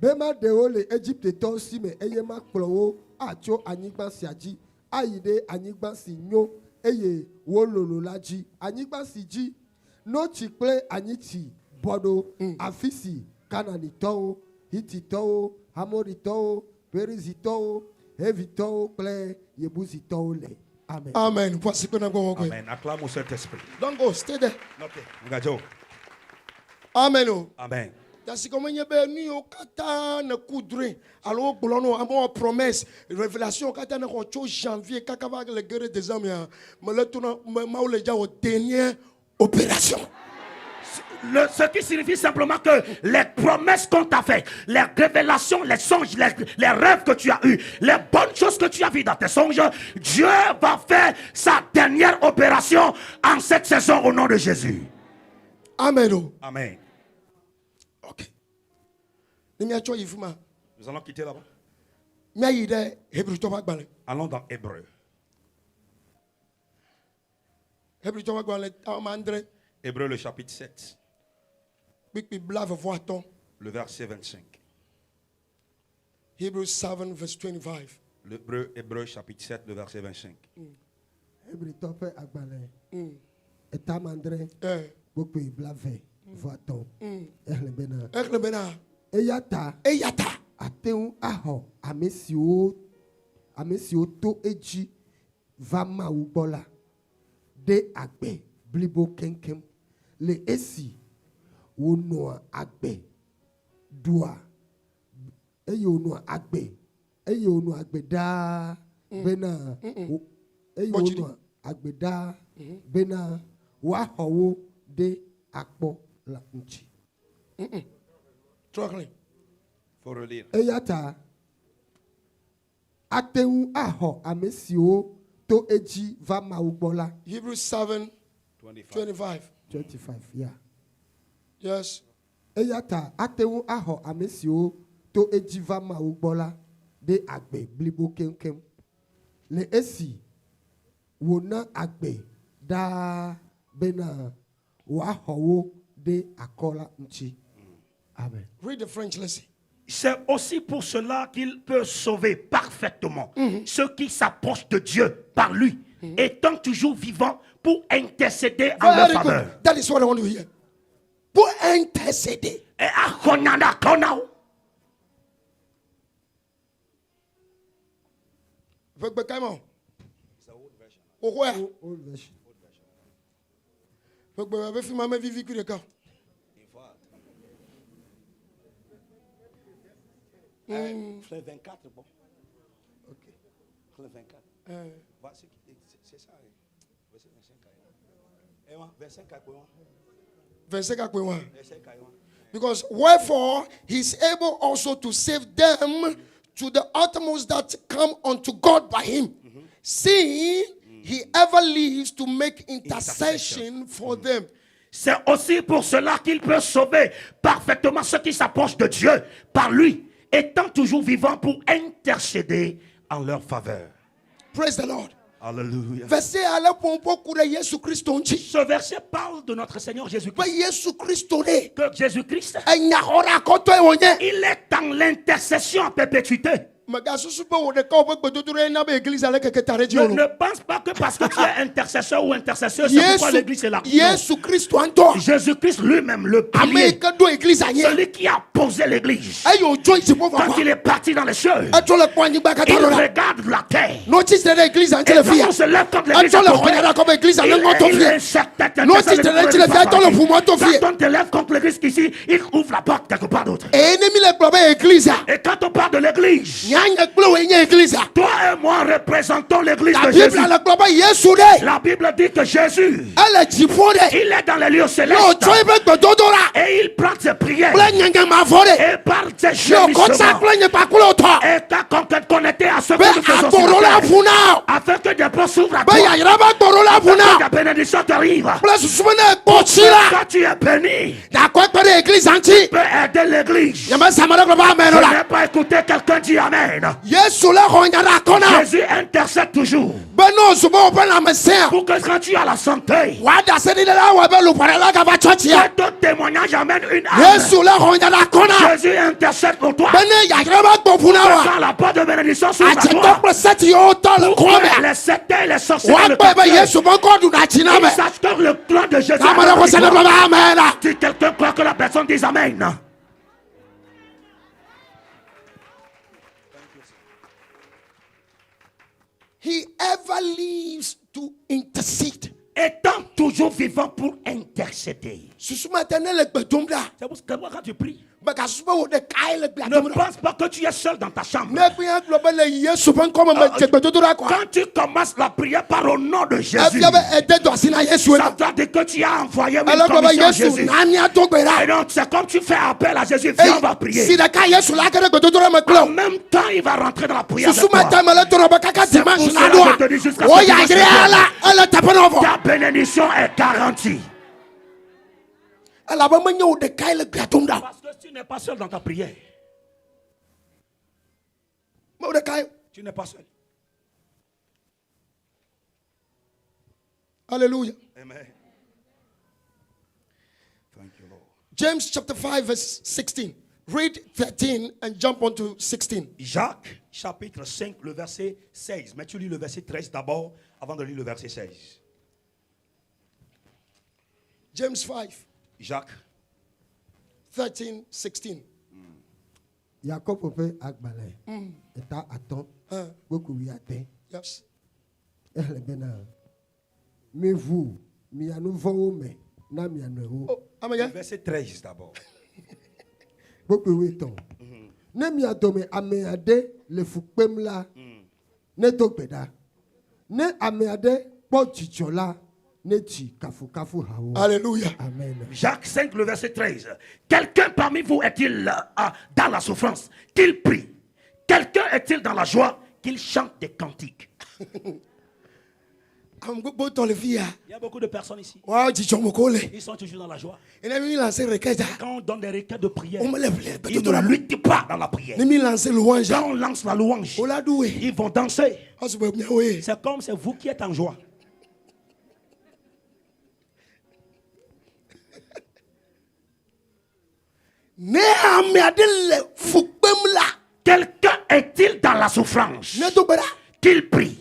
Bema deole Egypte ton si me eyema klowo acho anigba siaji ayide anigba sinyo eye wololo laji anigba siji no chikle aniti bodo afisi kanani to hiti to amori to perizi to hevi to ple yebuzi to le. Amen. Amen. Voici que nous avons. Amen. Acclame au Saint-Esprit. Don't go, stay there. Okay. Amen. Amen. That's comme il y a ni au kata na coudre alors bolono amo promesse révélation kata na ko janvier kaka va le guerre des hommes mais le tourna ma le ja au dernière opération. Ce qui signifie simplement que les promesses qu'on t'a faites, les révélations, les songes, les rêves que tu as eus, les bonnes choses que tu as vues dans tes songes, Dieu va faire sa dernière opération en cette saison au nom de Jésus. Amen. Amen. Ok. Nous allons quitter là-bas. Allons dans Hébreu. Hébreu le chapitre 7. Le verset 25. Hebrews 7 verse 25. Hébreu chapitre 7 le verset 25. Eyata ateu aho amesio to eji vama ubola de agbe blibo kenkem le esi wono agbe dua eyono agbe da bena eyono agbe da bena wa howo de akpo la nchi. Struggling. Faut relire. Eyata ateu aho amesio to eji va maubola. Hebrews 7:25. 25, yeah. Yes. Eyata ateu aho amesio to eji va maubola de agbe blibo kenkem. Le esi wona agbe da bena wa howo de akola nchi. Amen. Read the French, let's see. C'est aussi pour cela qu'il peut sauver parfaitement ceux qui s'approchent de Dieu par lui, étant toujours vivants pour intercéder en leur faveur. That is what I want to hear. Pour intercéder. Et à Konana Konao. Old version. Frère 24, bon. Ok. Frère 24. C'est ça. Verset 25. Verset 4. Because wherefore he is able also to save them to the uttermost that come unto God by him, seeing he ever lives to make intercession for them. C'est aussi pour cela qu'il peut sauver parfaitement ceux qui s'approchent de Dieu par lui, étant toujours vivant pour intercéder en leur faveur. Praise the Lord. Alléluia. Ce verset parle de notre Seigneur Jésus-Christ. Que Jésus-Christ, il est dans l'intercession en perpétuité. Ne pense pas que parce que tu es intercesseur ou intercesseur, c'est pourquoi l'église est là. Jésus-Christ lui-même, le pilier, celui qui a posé l'église. Quand il est parti dans les cieux, il regarde la terre. Et quand on se lève contre l'église, il insecte. Quand on te lève contre l'église ici, il ouvre la porte quelque part d'autre. Et quand on parle de l'église, toi et moi représentons l'église de Jésus. La Bible dit que Jésus, il est dans les lieux célestes et il prend ses prières et par ses gémissements et t'as connecté à ce que nous faisons afin que des portes s'ouvrent à toi, afin que la bénédiction t'arrive. Quand tu es béni, tu peux aider l'église. Je n'ai pas écouté quelqu'un dire Amen. Jésus intercède toujours pour que quand tu as la santé, que ton témoignage amène une âme. Jésus intercède pour toi. Quand la porte de bénédiction s'ouvre à toi, pour que les sectaires et les sorciers ils sachent que le clan de Jésus est. Si quelqu'un croit que la personne dise Amen. He ever lives to intercede. Étant toujours vivant pour intercéder. C'est pour quand tu pries, ne pense pas que tu es seul dans ta chambre. Quand tu commences la prière par le nom de Jésus, ça veut dire que tu as envoyé une commission à Jésus. Et donc c'est comme tu fais appel à Jésus, viens, on va prier. En même temps, il va rentrer dans la prière avec toi. C'est pour cela que je te dis jusqu'à ce que ta bénédiction est garantie. Parce que tu n'es pas seul dans ta prière. Tu n'es pas seul. Alléluia. Amen. Thank you, Lord. James chapter 5 verse 16. Read 13 and jump on to 16. Jacques chapitre 5 le verset 16. Mais tu lis le verset 13 d'abord avant de lire le verset 16. James 5. Jacques 13, 16. Jacob peut agbale. Eta aton. Beaucoup oui aten. Yes. Elle bena. Mais vous, Verset 13 d'abord. Ne mi adome ameade le fukpem la ne dogbeda ne ameade pochichola ne chi kafu kafu hawo. Alléluia. Amen. Jacques 5, le verset 13. Quelqu'un parmi vous est-il dans la souffrance? Qu'il prie. Quelqu'un est-il dans la joie? Qu'il chante des cantiques. Il y a beaucoup de personnes ici. Ils sont toujours dans la joie. Quand on donne des requêtes de prière, ils ne luttent pas dans la prière. Quand on lance la louange, ils vont danser. C'est comme c'est vous qui êtes en joie. Quelqu'un est-il dans la souffrance? Qu'il prie.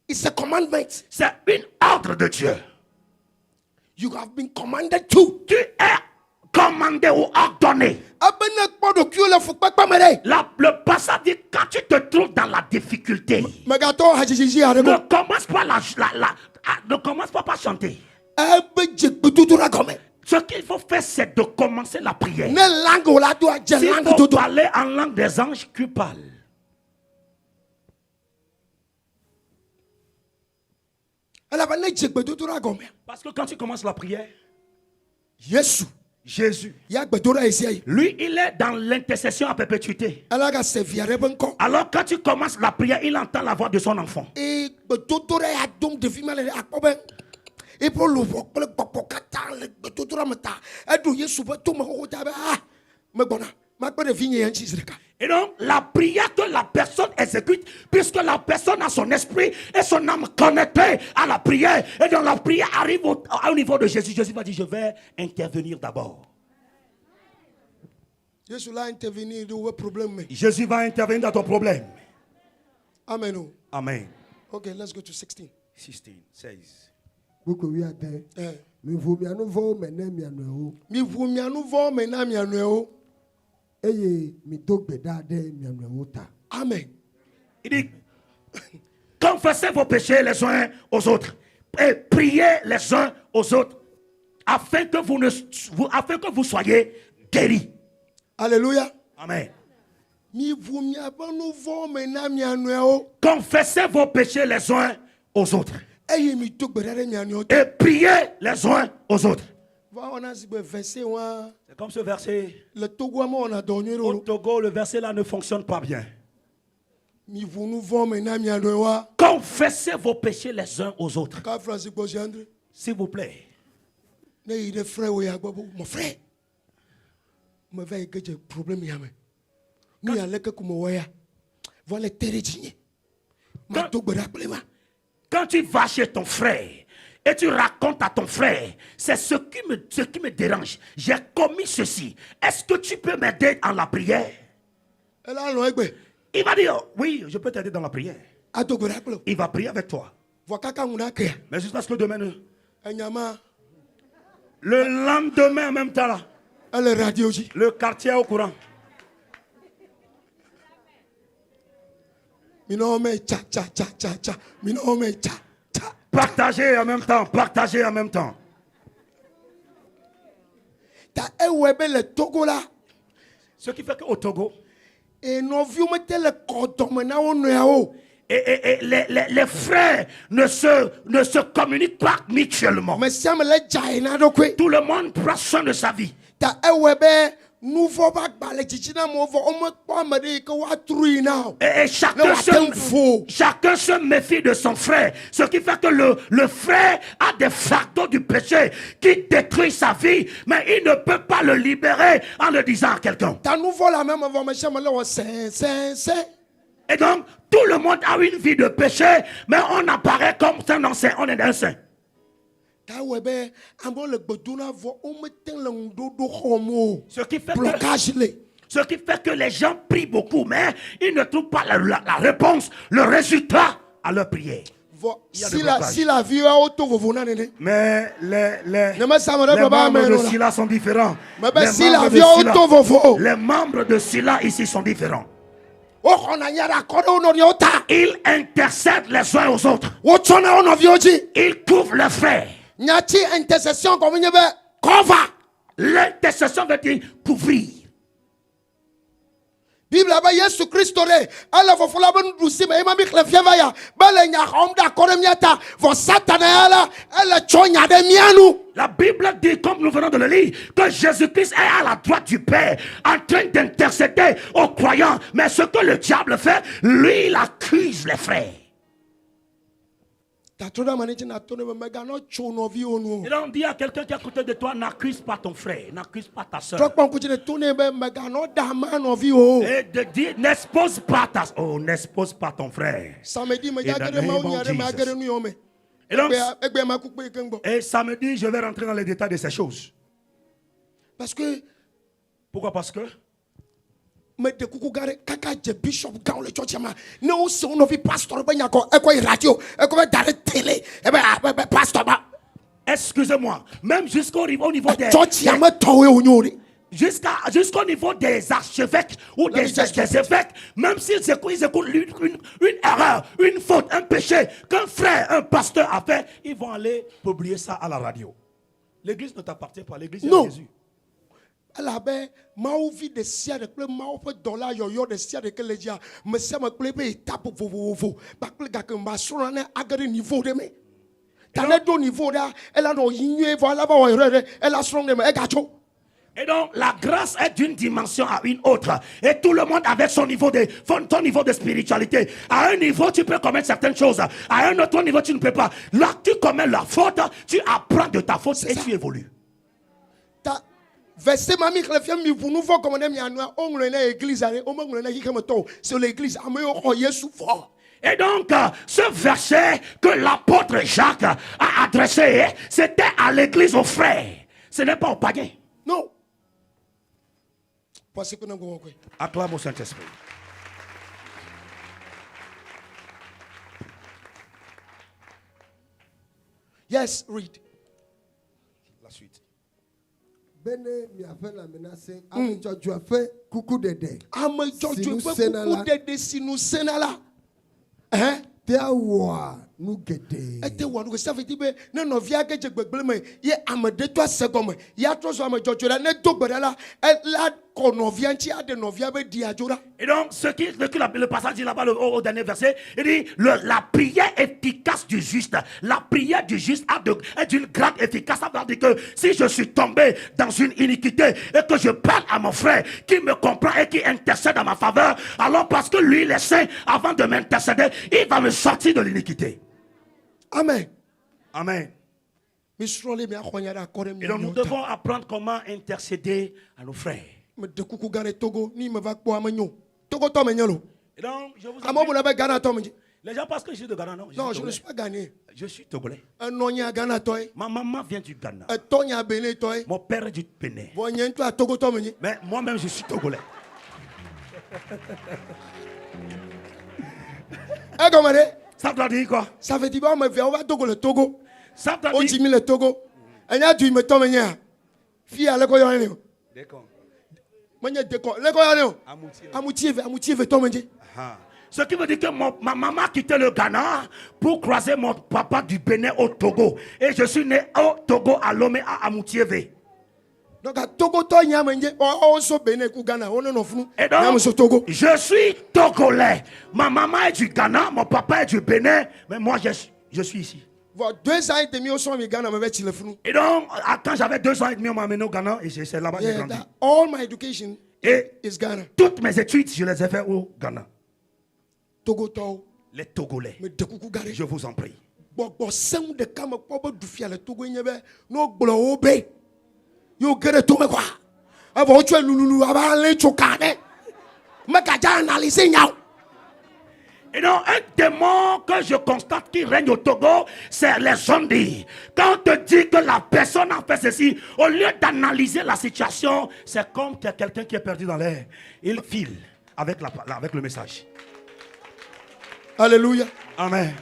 It's a commandment. C'est une ordre de Dieu. You have been commanded to. Tu es commandé ou ordonné. Le passage dit quand tu te trouves dans la difficulté, ne commence pas par chanter. Ce qu'il faut faire, c'est de commencer la prière. S'il faut parler en langue des anges, tu parles. Parce que quand tu commences la prière, Jésus, lui, il est dans l'intercession à perpétuité. Alors quand tu commences la prière, il entend la voix de son enfant. Et donc, la prière que la personne exécute, puisque la personne a son esprit et son âme connectées à la prière, et donc la prière arrive au niveau de Jésus. Jésus va dire, je vais intervenir d'abord. Jésus va intervenir dans ton problème. Amen. Amen. Okay, let's go to 16. 16. Amen. Il dit, confessez vos péchés les uns aux autres et priez les uns aux autres afin que vous soyez guéris. Alléluia. Amen. Confessez vos péchés les uns aux autres et priez les uns aux autres. C'est comme ce verset. Au Togo, le verset là ne fonctionne pas bien. Confessez vos péchés les uns aux autres. S'il vous plaît. Mon frère, quand tu vas chez ton frère et tu racontes à ton frère, c'est ce qui me dérange. J'ai commis ceci. Est-ce que tu peux m'aider dans la prière? Il va dire, oui, je peux t'aider dans la prière. Il va prier avec toi. Mais jusqu'à ce que demain, le lendemain en même temps, là, le quartier est au courant. Partagez en même temps, partagez en même temps. Ce qui fait qu'au Togo, et les frères ne se communiquent pas mutuellement. Tout le monde prend soin de sa vie. Et chacun se méfie de son frère. Ce qui fait que le frère a des fardeaux du péché qui détruit sa vie, mais il ne peut pas le libérer en le disant à quelqu'un. Et donc, tout le monde a une vie de péché, mais on apparaît comme un ancien, on est un saint. Ce qui fait que les gens prient beaucoup, mais ils ne trouvent pas la réponse, le résultat à leur prière. Mais les membres de Sila sont différents. Les membres de Sila ici sont différents. Ils intercèdent les uns aux autres. Ils couvrent les frères. L'intercession veut dire couvrir. Bible aba Yesu Kristo re ala fofola ba ndusi ma ema mi khlefia va ya ba le nya ga omda kore miata vo satana ala chonya de mianu. La Bible dit, comme nous venons de le lire, que Jésus-Christ est à la droite du Père en train d'intercéder aux croyants. Mais ce que le diable fait, lui, il accuse les frères. Et on dit à quelqu'un qui est à côté de toi, n'accuse pas ton frère, n'accuse pas ta soeur. Et de dire, n'expose pas ta soeur, oh, n'expose pas ton frère. Et samedi, je vais rentrer dans les détails de ces choses. Parce que, pourquoi? Parce que mais de coucou gare kaka je bishop dans le church ma ne o se on vi pastor ba nyako e ko radio e ko dare télé e ba pastor ba. Excusez-moi, même jusqu'au niveau des church ya ma towe onyori jusqu'au niveau des archevêques ou des évêques, même s'ils écoutent une erreur, une faute, un péché qu'un frère, un pasteur a fait, ils vont aller publier ça à la radio. L'église ne t'appartient pas, l'église est Jésus. La be mau vi de sia de ple mau pe dollar yo de sia de kele dia me se me ple be tape vovovo ba ple ga ke mba so na agari niveau de me tane do niveau da elle a no yinwe voilà ba wo re elle a strong de me e ga cho. Et donc, la grâce est d'une dimension à une autre. Et tout le monde avec son niveau de spiritualité. À un niveau, tu peux commettre certaines choses. À un autre niveau, tu ne peux pas. Là, tu commets la faute, tu apprends de ta faute et tu évolues. Verset mami chlefia mi vous nous faut commander mi anwa ongle na église are o mongle na hikemoto sur l'église ameyo ko Yesu fort. Et donc, ce verset que l'apôtre Jacques a adressé, c'était à l'église aux frères. Ce n'est pas aux païens. Non. Acclame au Saint-Esprit. Yes, read. La suite. Bene mi a fait la menace. Ame jojo a fait coucou dede. Ame jojo fait coucou dede si nous senala. Hein? Te awa nous gede. Et te wa nous ça veut dire ne no via que je gbegble me ye ame de toi second me. Ya tro so ame jojo la ne dogbere la la konovia nti ade novia be di ajora. Et donc le passage dit là-bas au dernier verset, il dit la prière efficace du juste. La prière du juste est d'une grande efficace. Ça veut dire que si je suis tombé dans une iniquité et que je parle à mon frère qui me comprend et qui intercède en ma faveur, alors parce que lui il est saint, avant de m'intercéder, il va me sortir de l'iniquité. Amen. Amen. Et donc nous devons apprendre comment intercéder à nos frères. Et donc, je vous les gens pensent que je suis de Ghana, non? Non, je ne suis pas ghanéen. Je suis togolais. Ma maman vient du Ghana. Mon père est du Bénin. Mais moi-même, je suis togolais. Ça doit dire quoi? Ça veut dire on va Togo le Togo. Ça doit dire le Togo. Et là tu me tombes nya. Fille à l'école yo. D'accord. Manya décor. L'école yo. Amutié veut tomber. Ce qui veut dire que ma maman a quitté le Ghana pour croiser mon papa du Bénin au Togo. Et je suis né au Togo à Lomé à Amoutiévé. Donc à Togo to nya menje o so Bénin ku Ghana on no funu. Et donc je suis togolais. Ma maman est du Ghana, mon papa est du Bénin, mais moi je suis ici. 2 ans et demi au son Ghana me le funu. Et donc quand j'avais 2 ans et demi on m'a amené au Ghana et c'est là-bas que j'ai grandi. All my education is Ghana. Toutes mes études je les ai fait au Ghana. Togo les Togolais. Je vous en prie. Yo get to me quoi. Avant tu es loulou avant les chokane. Me kaja analyser nya. Et donc un démon que je constate qui règne au Togo, c'est les zombies. Quand on te dit que la personne a fait ceci, au lieu d'analyser la situation, c'est comme quelqu'un qui est perdu dans l'air. Il file avec le message. Alléluia. Amen.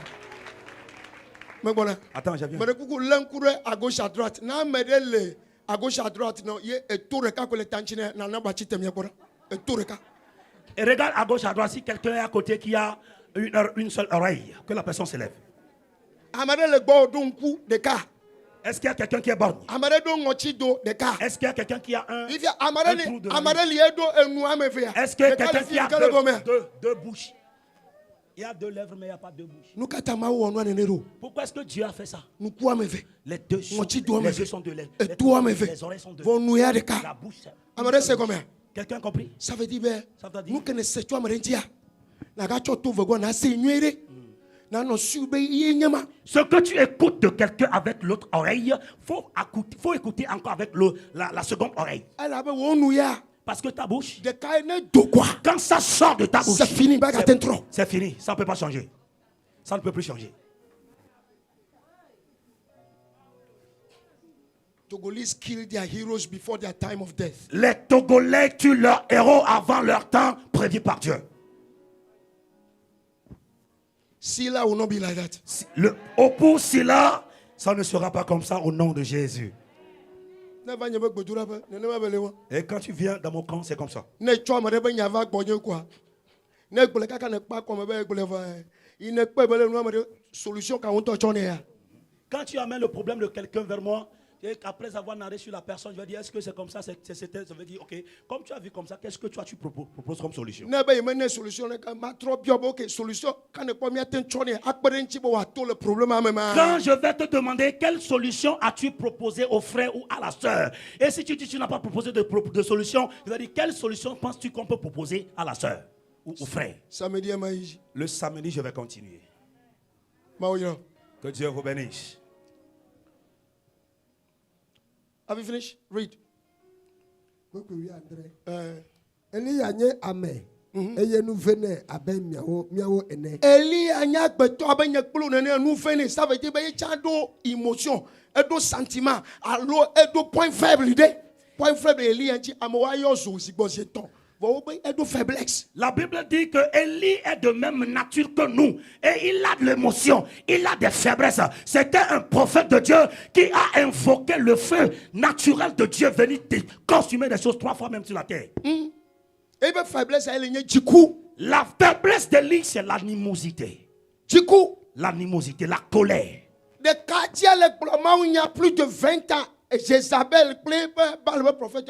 Mais voilà. Attends, j'ai bien. Mais coucou l'encouré à gauche à droite. Na medele à gauche à droite non, il est tout reka que le tanchine na na bachite mi akora. Et tout reka. Et regarde à gauche, à droite, si quelqu'un est à côté qui a une seule oreille, que la personne se lève. Est-ce qu'il y a quelqu'un qui est borgne? Est-ce qu'il y a quelqu'un qui a un trou de nez? Est-ce qu'il y a quelqu'un qui a deux bouches? Il y a deux lèvres, mais il n'y a pas deux bouches. Pourquoi est-ce que Dieu a fait ça? Les deux sont de lèvres. Les oreilles sont de lèvres. La bouche, c'est... Quelqu'un a compris? Ça veut dire, nous connaissons ce que tu écoutes de quelqu'un avec l'autre oreille, faut écouter encore avec la seconde oreille. Parce que ta bouche, quand ça sort de ta bouche, c'est fini. C'est fini, ça ne peut pas changer. Ça ne peut plus changer. Togolese kill their heroes before their time of death. Les Togolais tuent leurs héros avant leur temps prévu par Dieu. Sila will not be like that. Pour Sila, ça ne sera pas comme ça au nom de Jésus. Et quand tu viens dans mon camp, c'est comme ça. Quand tu amènes le problème de quelqu'un vers moi, et après avoir narré sur la personne, je vais dire, est-ce que c'est comme ça? Ça veut dire, ok, comme tu as vu comme ça, qu'est-ce que tu proposes comme solution? Quand je vais te demander quelle solution as-tu proposé au frère ou à la soeur, et si tu dis que tu n'as pas proposé de solution, je vais dire, quelle solution penses-tu qu'on peut proposer à la soeur ou au frère? Le samedi, je vais continuer. Que Dieu vous bénisse. Have you finished? Read. Eli anye ame. Eye nu vene abe miawo ene. Eli anya gbeto abe nyekplo nene nu vene. Ça veut dire be chando émotion, edo sentiment, allo edo point faible de. Point faible Eli anti amowa yo zo sigbo seton. La Bible dit que Élie est de même nature que nous et il a de l'émotion, il a des faiblesses. C'était un prophète de Dieu qui a invoqué le feu naturel de Dieu venir consumer des choses 3 fois même sur la terre. La faiblesse d'Élie, c'est l'animosité. L'animosité, la colère. Il y a plus de 20 ans, Jézabel, le prophète,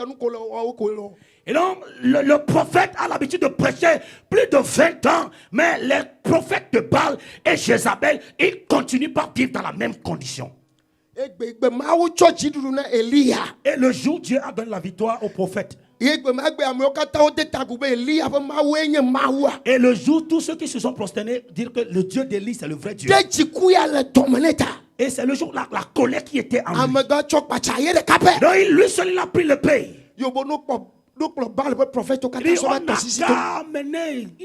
et donc, le prophète a l'habitude de prêcher plus de 20 ans, mais les prophètes de Baal et Jézabel, ils continuent par vivre dans la même condition. Et le jour où Dieu a donné la victoire aux prophètes, et le jour où tous ceux qui se sont prosternés disent que le Dieu d'Élie, c'est le vrai Dieu. Et c'est le jour où la colère qui était en lui. Donc, lui seul, il a pris le pays. Il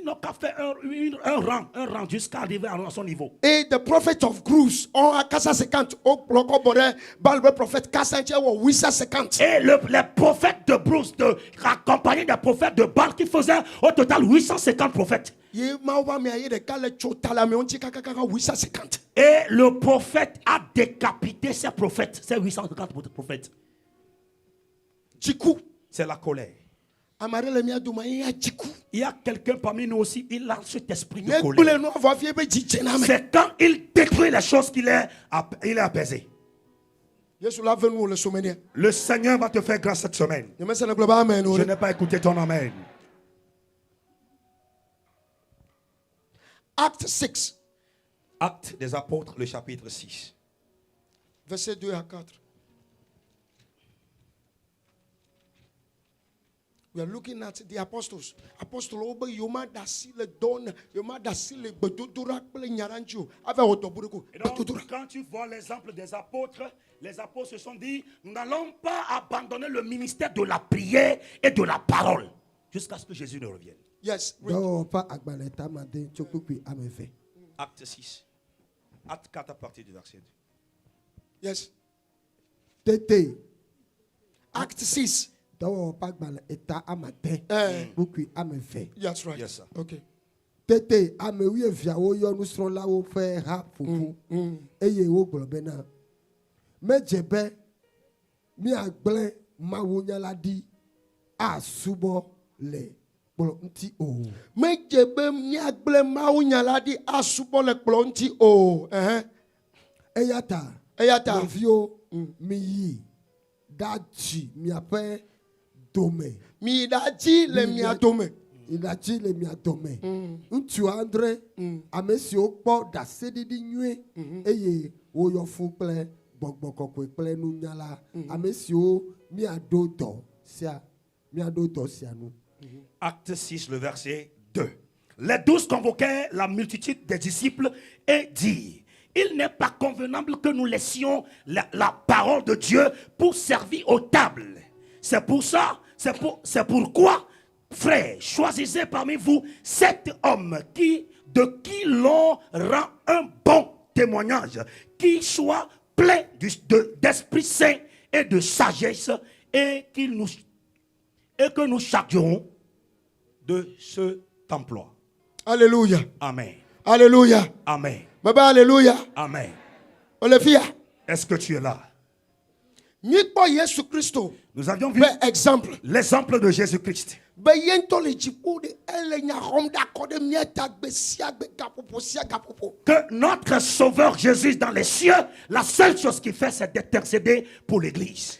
n'a qu'à faire un rang jusqu'à arriver à son niveau. Et the prophet of Cruz, on a 450, et les prophètes de Bruce, accompagnés des prophètes de Baal qui faisaient au total 850 prophètes. Et le prophète a décapité ces prophètes, ces 850 prophètes. C'est la colère. Il y a quelqu'un parmi nous aussi, il a cet esprit de colère. C'est quand il détruit les choses qu'il est apaisé. Le Seigneur va te faire grâce cette semaine. Je n'ai pas écouté ton amen. Acte 6. Acte des apôtres, le chapitre 6. Verset 2 à 4. We are looking at the apostles. Apostle Obe Yoma Dasi le Don, Yoma Dasi le Bedudura Nyaranjo. Quand tu vois l'exemple des apôtres, les apôtres se sont dit, nous n'allons pas abandonner le ministère de la prière et de la parole jusqu'à ce que Jésus ne revienne. Yes. Acte 6. Acte 4 à partir du verset 2. Yes. Tété. Acte 6. That's right. Yes, sir. Okay. Tété amewie viawo yo nusrɔ̃la wo ƒe ha ƒoƒu eye wogblɔ bena medze miagblẽ mawunyala ɖi asubɔ le Mejebe miagble maunyala di asubo le kplɔ ŋuti o. Eyata. Vio mi dachi miaƒe dome. Mi dachi le mia dome. Idachi le mia dome. Ŋutsu andre ame siwo kpɔ ɖaseɖiɖi nyuie eye woyɔ fún kple gbɔgbɔ kɔkɔe kple nunyala. Ame siwo miaɖo dɔ sia nu. Acte 6, le verset 2. Les 12 convoquèrent la multitude des disciples et dirent: il n'est pas convenable que nous laissions la parole de Dieu pour servir aux tables. C'est pourquoi, frères, choisissez parmi vous 7 hommes de qui l'on rend un bon témoignage, qui soient pleins d'Esprit Saint et de sagesse, et que nous chargerons de cet emploi. Alléluia. Amen. Alléluia. Amen. Baba, alléluia. Amen. Olivia. Est-ce que tu es là? Nous avions vu l'exemple de Jésus-Christ. Que notre Sauveur Jésus dans les cieux, la seule chose qu'il fait, c'est d'intercéder pour l'Église.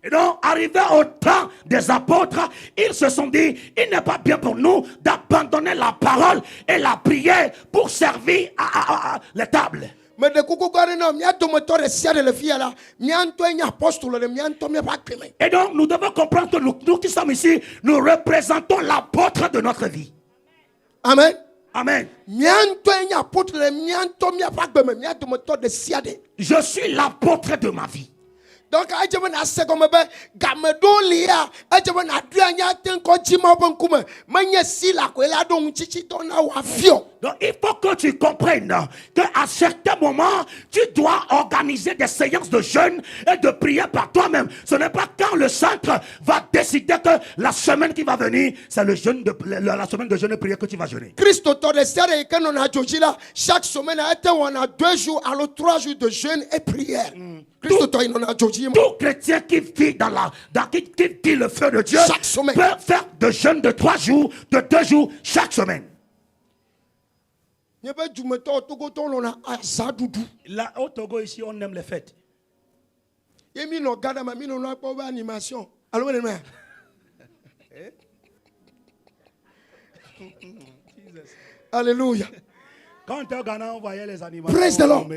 Et donc, arrivé au temps des apôtres, ils se sont dit, il n'est pas bien pour nous d'abandonner la parole et la prière pour servir à les tables. Et donc, nous devons comprendre que nous qui sommes ici, nous représentons l'apôtre de notre vie. Amen. Amen. Je suis l'apôtre de ma vie. Donc, il faut que tu comprennes qu'à certains moments, tu dois organiser des séances de jeûne et de prière par toi-même. Ce n'est pas quand le centre va décider que la semaine qui va venir, c'est la semaine de jeûne et prière que tu vas jeûner. Chaque semaine, on a 2 jours, alors 3 jours de jeûne et prière. Tout chrétien qui vit qui vit le feu de Dieu peut faire de jeûne de 3 jours, de 2 jours chaque semaine. Là au Togo ici, on aime les fêtes. Alléluia. Quand on était au Ghana, on voyait les animaux. Praise the Lord.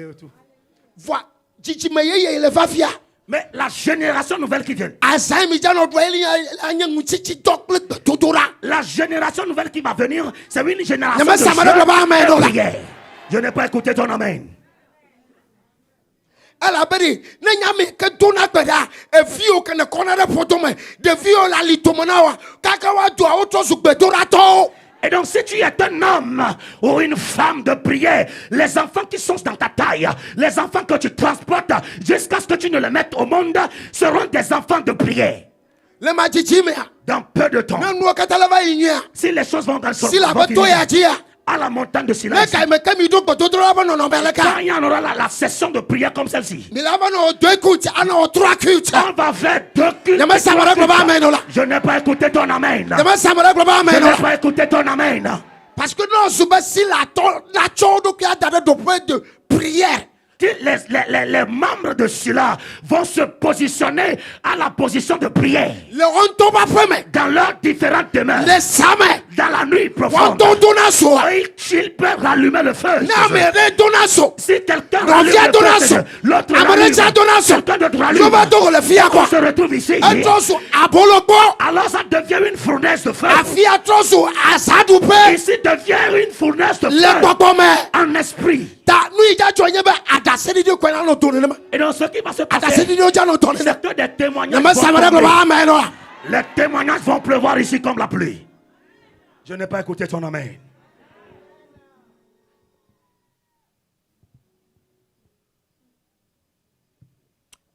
Mais la génération nouvelle qui vient, la génération nouvelle qui va venir, c'est une génération de prière. Je n'ai pas écouté ton amen. Et donc si tu es un homme ou une femme de prière, les enfants qui sont dans ta taille, les enfants que tu transportes jusqu'à ce que tu ne les mettes au monde, seront des enfants de prière. Dans peu de temps, si les choses vont dans le sens, à la montagne de silence, quand il y en aura la session de prière comme celle-ci, on va faire 2 cultes. Je n'ai pas écouté ton amen. Je n'ai pas écouté ton amen. Parce que non, si la de prière, les membres de cela vont se positionner à la position de prière dans leurs différentes demeures, dans la nuit profonde. Ils peuvent rallumer le feu. Si quelqu'un rallume le feu, l'autre rallume, quelqu'un d'autre rallume, on se retrouve ici. Alors ça devient une fournaise de feu. Ici devient une fournaise de feu en esprit. Et dans ce qui va se passer, c'est que des témoignages les témoignages vont pleuvoir ici comme la pluie. Je n'ai pas écouté ton amen.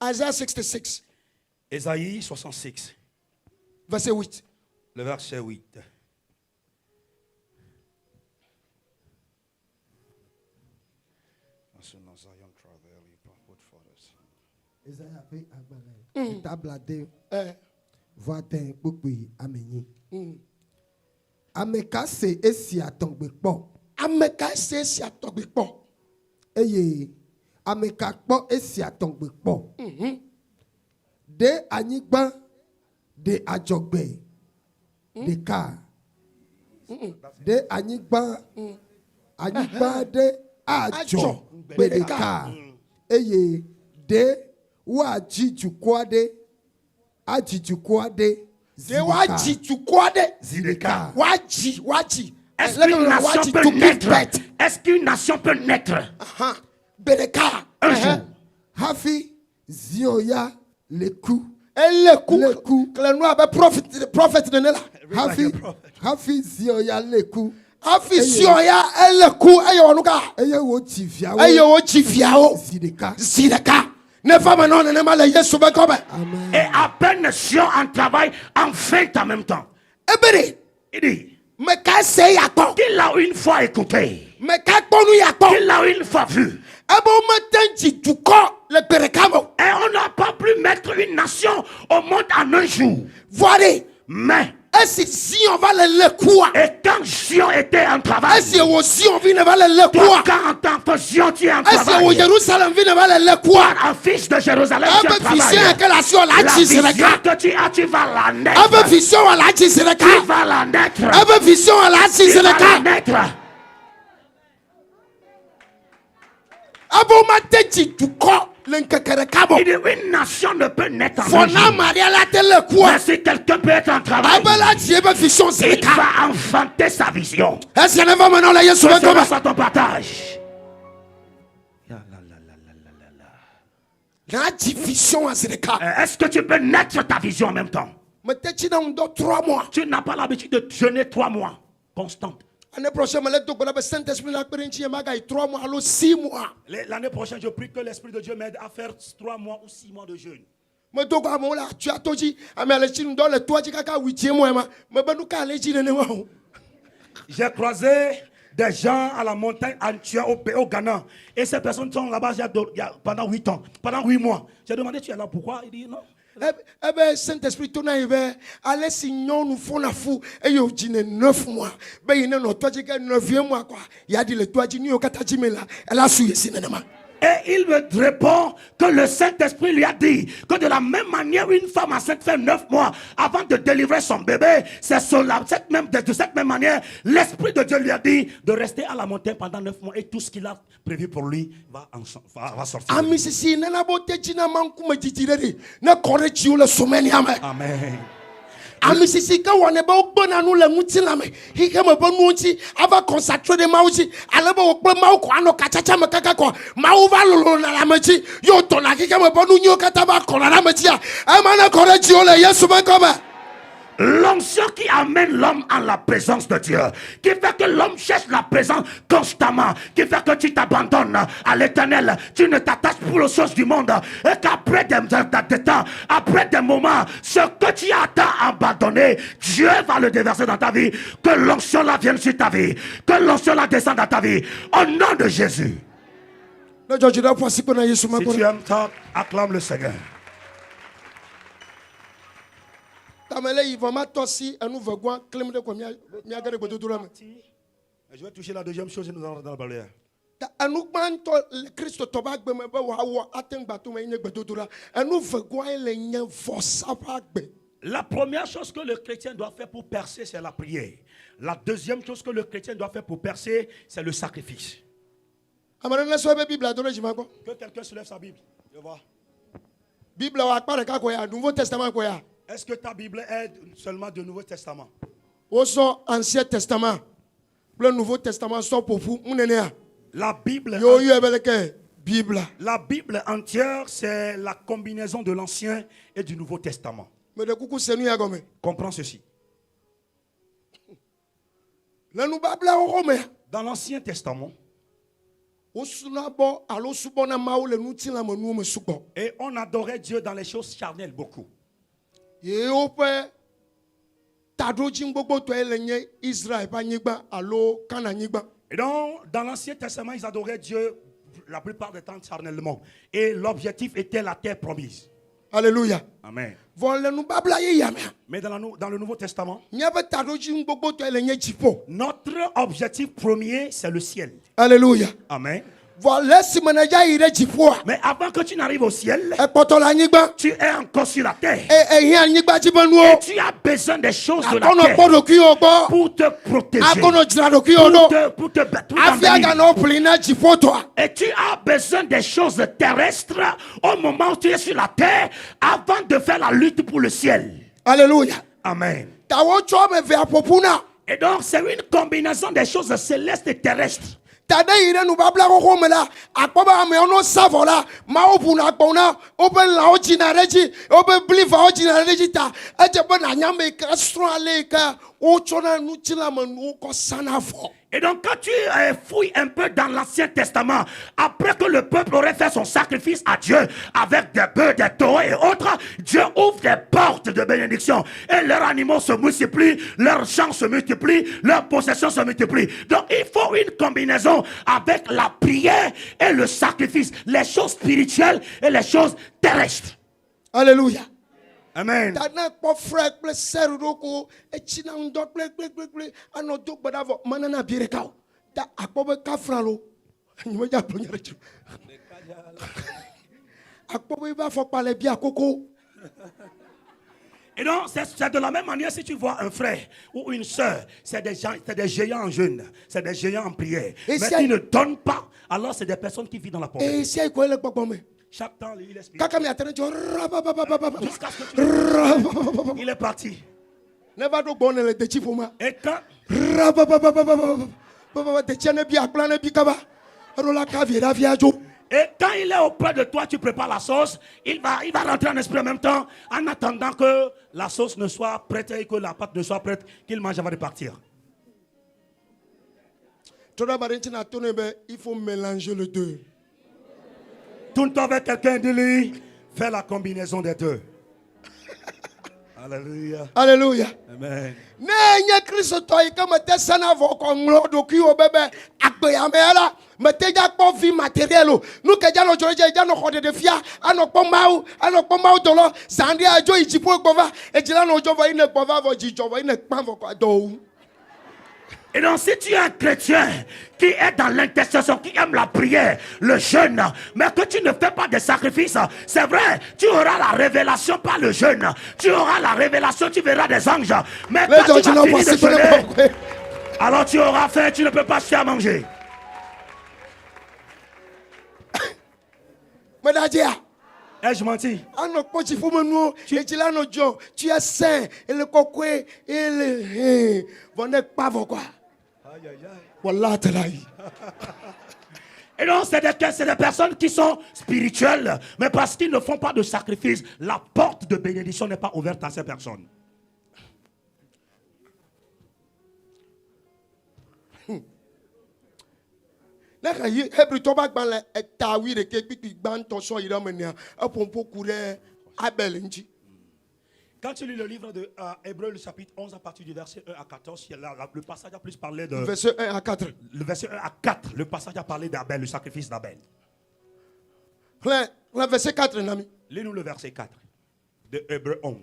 Isaiah 66. Ésaïe 66. Verset 8. Le verset 8. Ameka se esi atongbe kpo. Ameka se esi atongbe kpo. Eye ameka kpo esi atongbe kpo. De anyigba de ajogbe de ka. De anyigba de ajogbe de ka. Eye de wa jijukwade ajijukwade. De waji tukwade Zideka. Waji. Est-ce qu'une nation peut naître? Est-ce qu'une nation peut naître? Bedeka. Un jour. Hafi zioya leku. Leku. Klenu abe prophet de nela. Hafi zioya leku. Hafi zioya leku ayonuka. Eye wo chifiawo. Zideka. Ne femme non ne mal Yesu be kobe. Et à peine Sion en travail, en fait en même temps. Ebere. Il dit Me ka se yakpo. qu'il l'a une fois écouté, Me ka kponu yakpo. qu'il l'a une fois vu. Ebo matanji tuko le berekamo. Et on n'a pas pu mettre une nation au monde en un jour. Voilà. Mais, Si on va le quoi? et quand Sion était en travail, Est-ce que si on vient le toi, quoi? quand en tant que Sion tu es en Est-ce que travail, Jérusalem vient le quoi? un fils de Jérusalem tu es en Un travail, vision que la sion la la vision chisera. que tu as, tu vas la Un naître. vision à la chisera. Tu vas la naître. Un vision à la Tu vas la chisera. naître. Abo matanji tuko le nkekerekamo. Il dit une nation ne peut naître en un Fona jour. Maria la tele quoi? Mais si quelqu'un peut être en travail, Abo la tiebe vision il sereka. va enfanter sa vision. Est-ce que ne va maintenant la Yesu be C'est kobe? ça ton partage. La vision à sereka. Est-ce que tu peux naître ta vision en même temps? Metechi na ndo 3 mois. Tu n'as pas l'habitude de jeûner 3 mois constante. L'année prochaine, le Saint-Esprit l'a pris 3 mois, alors 6 mois. L'année prochaine, je prie que l'Esprit de Dieu m'aide à faire 3 mois ou 6 mois de jeûne. Mais donc, à mon là, tu as tout dit, à mes légitimes dans le toit, tu as 8e mois, mais ben nous, quand les gens J'ai croisé des gens à la montagne au Ghana. Et ces personnes sont là-bas pendant 8 ans, pendant 8 mois. J'ai demandé, tu es là pourquoi? Il dit non. Eh bien, Saint-Esprit, tu n'as pas allez si nous font la fou, et il y a 9 mois. Ben, il y a 9e mois, quoi. Il y a dit le toit, il y a 4 mois, elle a su ici, non. Et il me répond que le Saint-Esprit lui a dit que de la même manière, une femme enceinte fait 9 mois avant de délivrer son bébé. C'est de cette même manière, l'Esprit de Dieu lui a dit de rester à la montagne pendant 9 mois et tout ce qu'il a prévu pour lui va sortir. Amen. Ami sisi ka wane ba ogbona nu le nguti la me hike me ba nu nti ava consacrer de mauji ale ba okpe mau ko ano kachacha me kaka ko mau va lolo na la mechi yo to na hike me ba nu nyo kata ba ko na mechi a e ma na ko re ji ole Yesu be ko ba. L'onction qui amène l'homme en la présence de Dieu, qui fait que l'homme cherche la présence constamment, qui fait que tu t'abandonnes à l'éternel, tu ne t'attaches plus aux choses du monde, et qu'après des temps, après des moments, ce que tu as tant abandonné, Dieu va le déverser dans ta vie, que l'onction là vienne sur ta vie, que l'onction là descende dans ta vie, au nom de Jésus. Si tu aimes ça, acclame le Seigneur. Je vais toucher la deuxième chose et nous allons dans le balai. La première chose que le chrétien doit faire pour percer, c'est la prière. La deuxième chose que le chrétien doit faire pour percer, c'est le sacrifice. Que quelqu'un soulève sa Bible. Je vois. Nouveau Testament quoi? Est-ce que ta Bible est seulement du Nouveau Testament? Aussi Ancien Testament. Le Nouveau Testament sort pour vous. La Bible. La Bible entière, c'est la combinaison de l'Ancien et du Nouveau Testament. Comprends ceci. Dans l'Ancien Testament, et on adorait Dieu dans les choses charnelles beaucoup. Et donc, dans l'Ancien Testament, ils adoraient Dieu la plupart du temps charnellement. Et l'objectif était la terre promise. Alléluia. Amen. Mais dans le Nouveau Testament, notre objectif premier, c'est le ciel. Alléluia. Amen. Mais avant que tu n'arrives au ciel, tu es encore sur la terre. Et tu as besoin des choses de la terre pour te protéger, pour te battre. Et tu as besoin des choses terrestres au moment où tu es sur la terre avant de faire la lutte pour le ciel. Alléluia. Amen. Et donc c'est une combinaison des choses célestes et terrestres. Et donc quand tu fouilles un peu dans l'Ancien Testament, après que le peuple aurait fait son sacrifice à Dieu avec des bœufs, des taureaux et autres, Dieu ouvre des portes de bénédiction et leurs animaux se multiplient, leurs champs se multiplient, leurs possessions se multiplient. Donc il faut une combinaison avec la prière et le sacrifice, les choses spirituelles et les choses terrestres. Alléluia. Amen. Et donc, c'est de la même manière si tu vois un frère ou une soeur, c'est des géants en jeûne, c'est des géants en prière. Mais qui ne donnent pas, alors c'est des personnes qui vivent dans la pauvreté. Chaque temps, il explique. Il est parti. Et quand il est auprès de toi, tu prépares la sauce, il va rentrer en esprit en même temps, en attendant que la sauce ne soit prête et que la pâte ne soit prête, qu'il mange avant de partir. Il faut mélanger les deux. Tourne-toi avec quelqu'un, dis-lui, fais la combinaison des deux. Alléluia. Alléluia. Amen. Et donc si tu es un chrétien qui est dans l'intercession, qui aime la prière, le jeûne, mais que tu ne fais pas de sacrifice, c'est vrai, tu auras la révélation par le jeûne, tu auras la révélation, tu verras des anges, mais quand tu vas finir de jeûner, alors tu auras faim, tu ne peux pas acheter à manger. Je menti. Tu es saint et le coquet et le vous n'êtes pas quoi. Et donc c'est des personnes qui sont spirituelles, mais parce qu'ils ne font pas de sacrifice, la porte de bénédiction n'est pas ouverte à ces personnes. Quand tu lis le livre de Hébreux, le chapitre 11, à partir du verset 1 à 14, le passage a plus parlé de... Verset 1 à 4. Le verset 1 à 4, le passage a parlé d'Abel, le sacrifice d'Abel. Le verset 4, Nami. Lis-nous le verset 4 de Hébreux 11.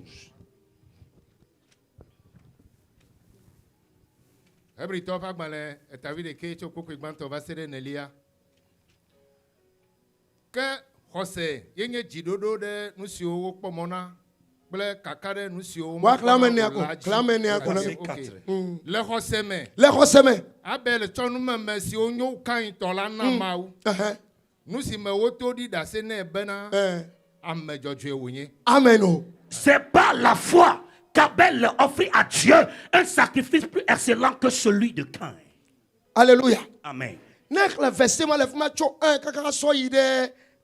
Amen. C'est pas la foi qu'Abel offrit à Dieu un sacrifice plus excellent que celui de Caïn. Alléluia. Amen. Le verset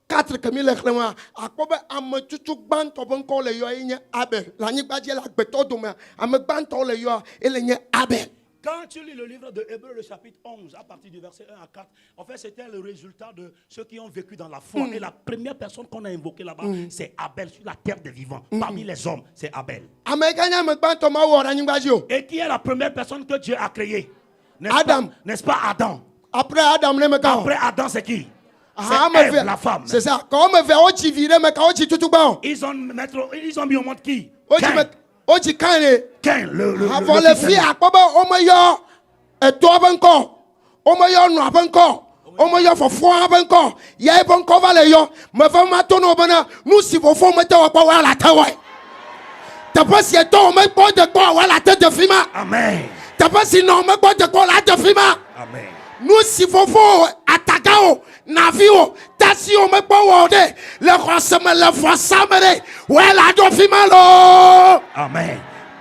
4 comme il est clairement à quoi am tutu banto bon ko le yo Abel la ni badie la gbeto do me am banto le yo ele nye Abel. Quand tu lis le livre de Hébreux, le chapitre 11, à partir du verset 1 à 4, en fait, c'était le résultat de ceux qui ont vécu dans la foi. Et la première personne qu'on a invoquée là-bas, c'est Abel, sur la terre des vivants. Parmi les hommes, c'est Abel. Et qui est la première personne que Dieu a créée? Adam. N'est-ce pas Adam? Après Adam, c'est qui? C'est Ève, la femme. C'est ça. Quand on me fait, on t'y vire, mais quand on t'y tout bon. Ils ont mis au monde qui? On t'y canne. Cain, avant les filles, à quoi on me y'a et toi encore. On me y'a non encore. On me y'a faut froid encore. Y'a bon qu'on va les yo. Me va maintenant nous si vous faut mettre au power la tawa. T'as pas si on met pas de quoi la tête de Fima. Amen. T'as pas si non met pas de quoi la tête de Fima. Amen. Nous si vous faut attaquer navio. T'as si on met pas au dé. Le roi se met le fois samedi. Ouais la de Fima lo. Amen.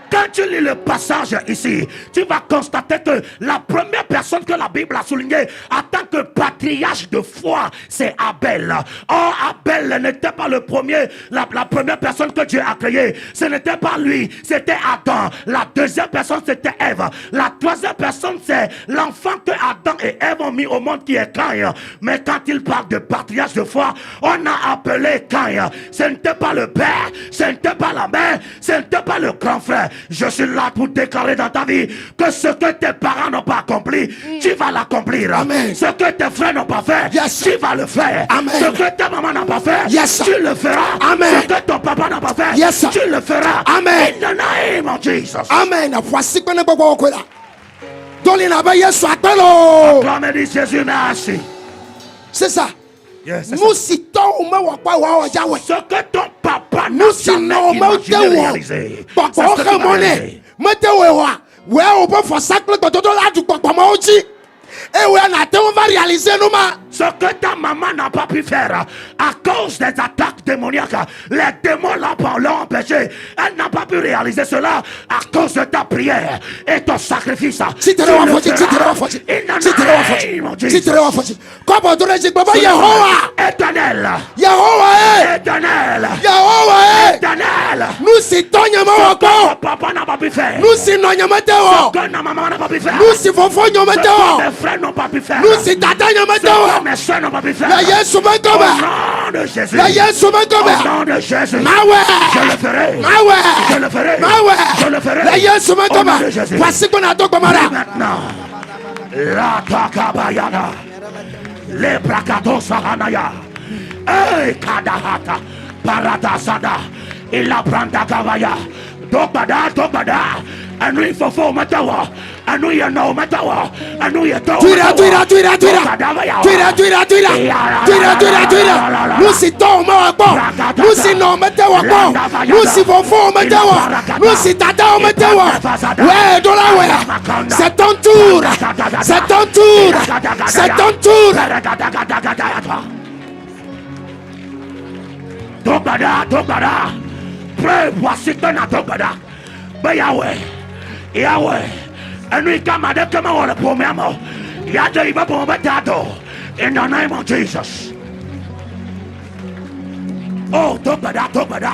Quand tu lis le passage ici, tu vas constater que la première personne que la Bible a soulignée en tant que patriarche de foi, c'est Abel. Or, Abel n'était pas le premier, la première personne que Dieu a créée. Ce n'était pas lui, c'était Adam. La deuxième personne, c'était Ève. La troisième personne, c'est l'enfant que Adam et Ève ont mis au monde qui est Caïn. Mais quand il parle de patriarche de foi, on a appelé Caïn. Ce n'était pas le père, ce n'était pas la mère, ce n'était pas le grand frère. Je suis là pour déclarer dans ta vie que ce que tes parents n'ont pas accompli, tu vas l'accomplir. Amen. Ce que tes frères n'ont pas fait, yes, tu vas le faire. Amen. Ce que ta maman n'a pas fait, yes, tu le feras. Amen. Ce que ton papa n'a pas fait, yes, tu le feras. Amen. In the name of Jesus. Amen. Voici qu'on est pas bon là. Dans les nabas, yes, appelons. Acclamez Jésus, merci. C'est ça. Yes, nous citons au moins ce que ton papa nous sinon réalisé. Papa, ouais, on peut faire ça que le dodo là du papa aussi. Et ouais, on va réaliser nous ma. Ce que ta maman n'a pas pu faire à cause des attaques démoniaques, les démons l'ont empêché. Elle n'a pas pu réaliser cela à cause de ta prière et ton sacrifice. Si tu le comment donner Baba Yahweh éternel. Nous citons Yamawako. Papa n'a pas pu faire. Nous citons Yamateo. Ce que ma maman n'a pas pu faire. Nous citons Yamateo. Mes frères n'ont pas pu faire. Nous citons Yamateo. Mes soeurs n'ont pas pu faire. La Yesu Bengobe. Au nom de Jésus. La Yesu Bengobe. Au nom de Jésus. Mawe. Je le ferai. Mawe. Je le ferai. Mawe. Je le ferai. La Yesu Bengobe. Voici qu'on a donc maintenant. La takabayana. Le brakato sahanaya. Eh kadahata. Paradasada. Il la pranda kabaya. Dokbada. Anui fofo matawa. Anui no matawa. Anui to. Tuira. Nous citons Mawako. Nous citons Matawako. Nous citons fofo matawa. Nous citons matawa. Ouais, dans la ouais. C'est ton tour. C'est ton tour. C'est ton tour. Dokbada. Pray, voici ton Dokbada. Yahweh, and we come at the on the Pomamo. Yada Ibabomatato in the name of Jesus. Oh, Dokbada.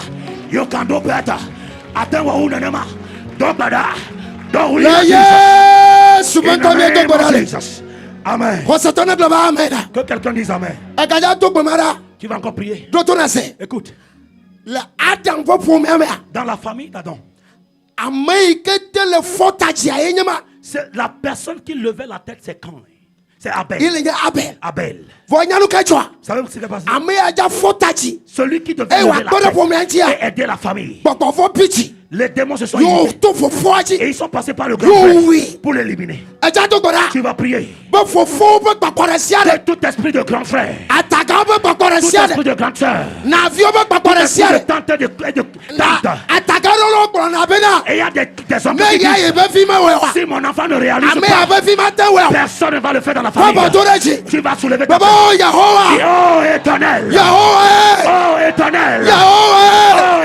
You can do better. I think we're Unanema. Dokbada. Don't we? Yes, Jesus. Amen. Que quelqu'un dise Amen. Tu vas encore prier. Écoute. Dans la famille d'Adam. C'est la personne qui levait la tête, c'est quand? C'est Abel. Abel. Vous savez ce qui s'est passé? Celui qui devait lever la tête et aider la famille. Les démons se sont éliminés. Et ils sont passés par le grand frère pour l'éliminer. Tu vas prier. Que tout esprit de grand frère, tout esprit de grande sœur, tout esprit de tante et de tante. Et il y a des hommes qui disent, si mon enfant ne réalise pas, personne ne va le faire dans la famille. Tu vas soulever ta tête. Oh éternel. Oh éternel. Oh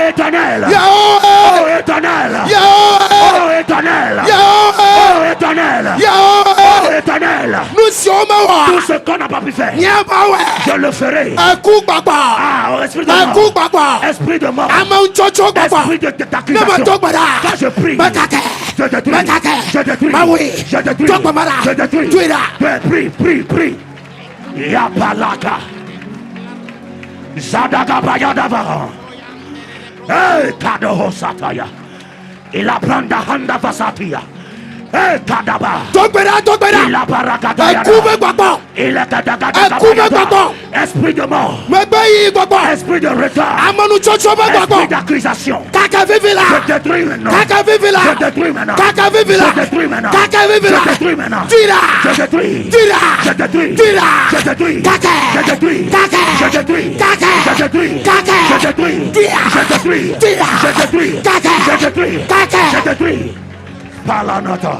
éternel. Oh éternel. Oh éternel. Oh éternel. Oh éternel. Tout ce qu'on n'a pas pu faire, je le ferai. Ah, esprit de mort. Esprit de mort. Esprit d'accusation. Quand je prie, je détruis. Prie. Yapalaka. Zadaka Bayadava. Kadoho Sataya. Il apprend Handa Vasatia. Esprit de mort, esprit de retard, esprit d'accusation, je détruis maintenant, je détruis maintenant, je détruis maintenant, je détruis maintenant, je détruis, je détruis, je détruis, je détruis, je détruis, je détruis, je détruis, je détruis, je détruis, je détruis, je détruis, Palanata.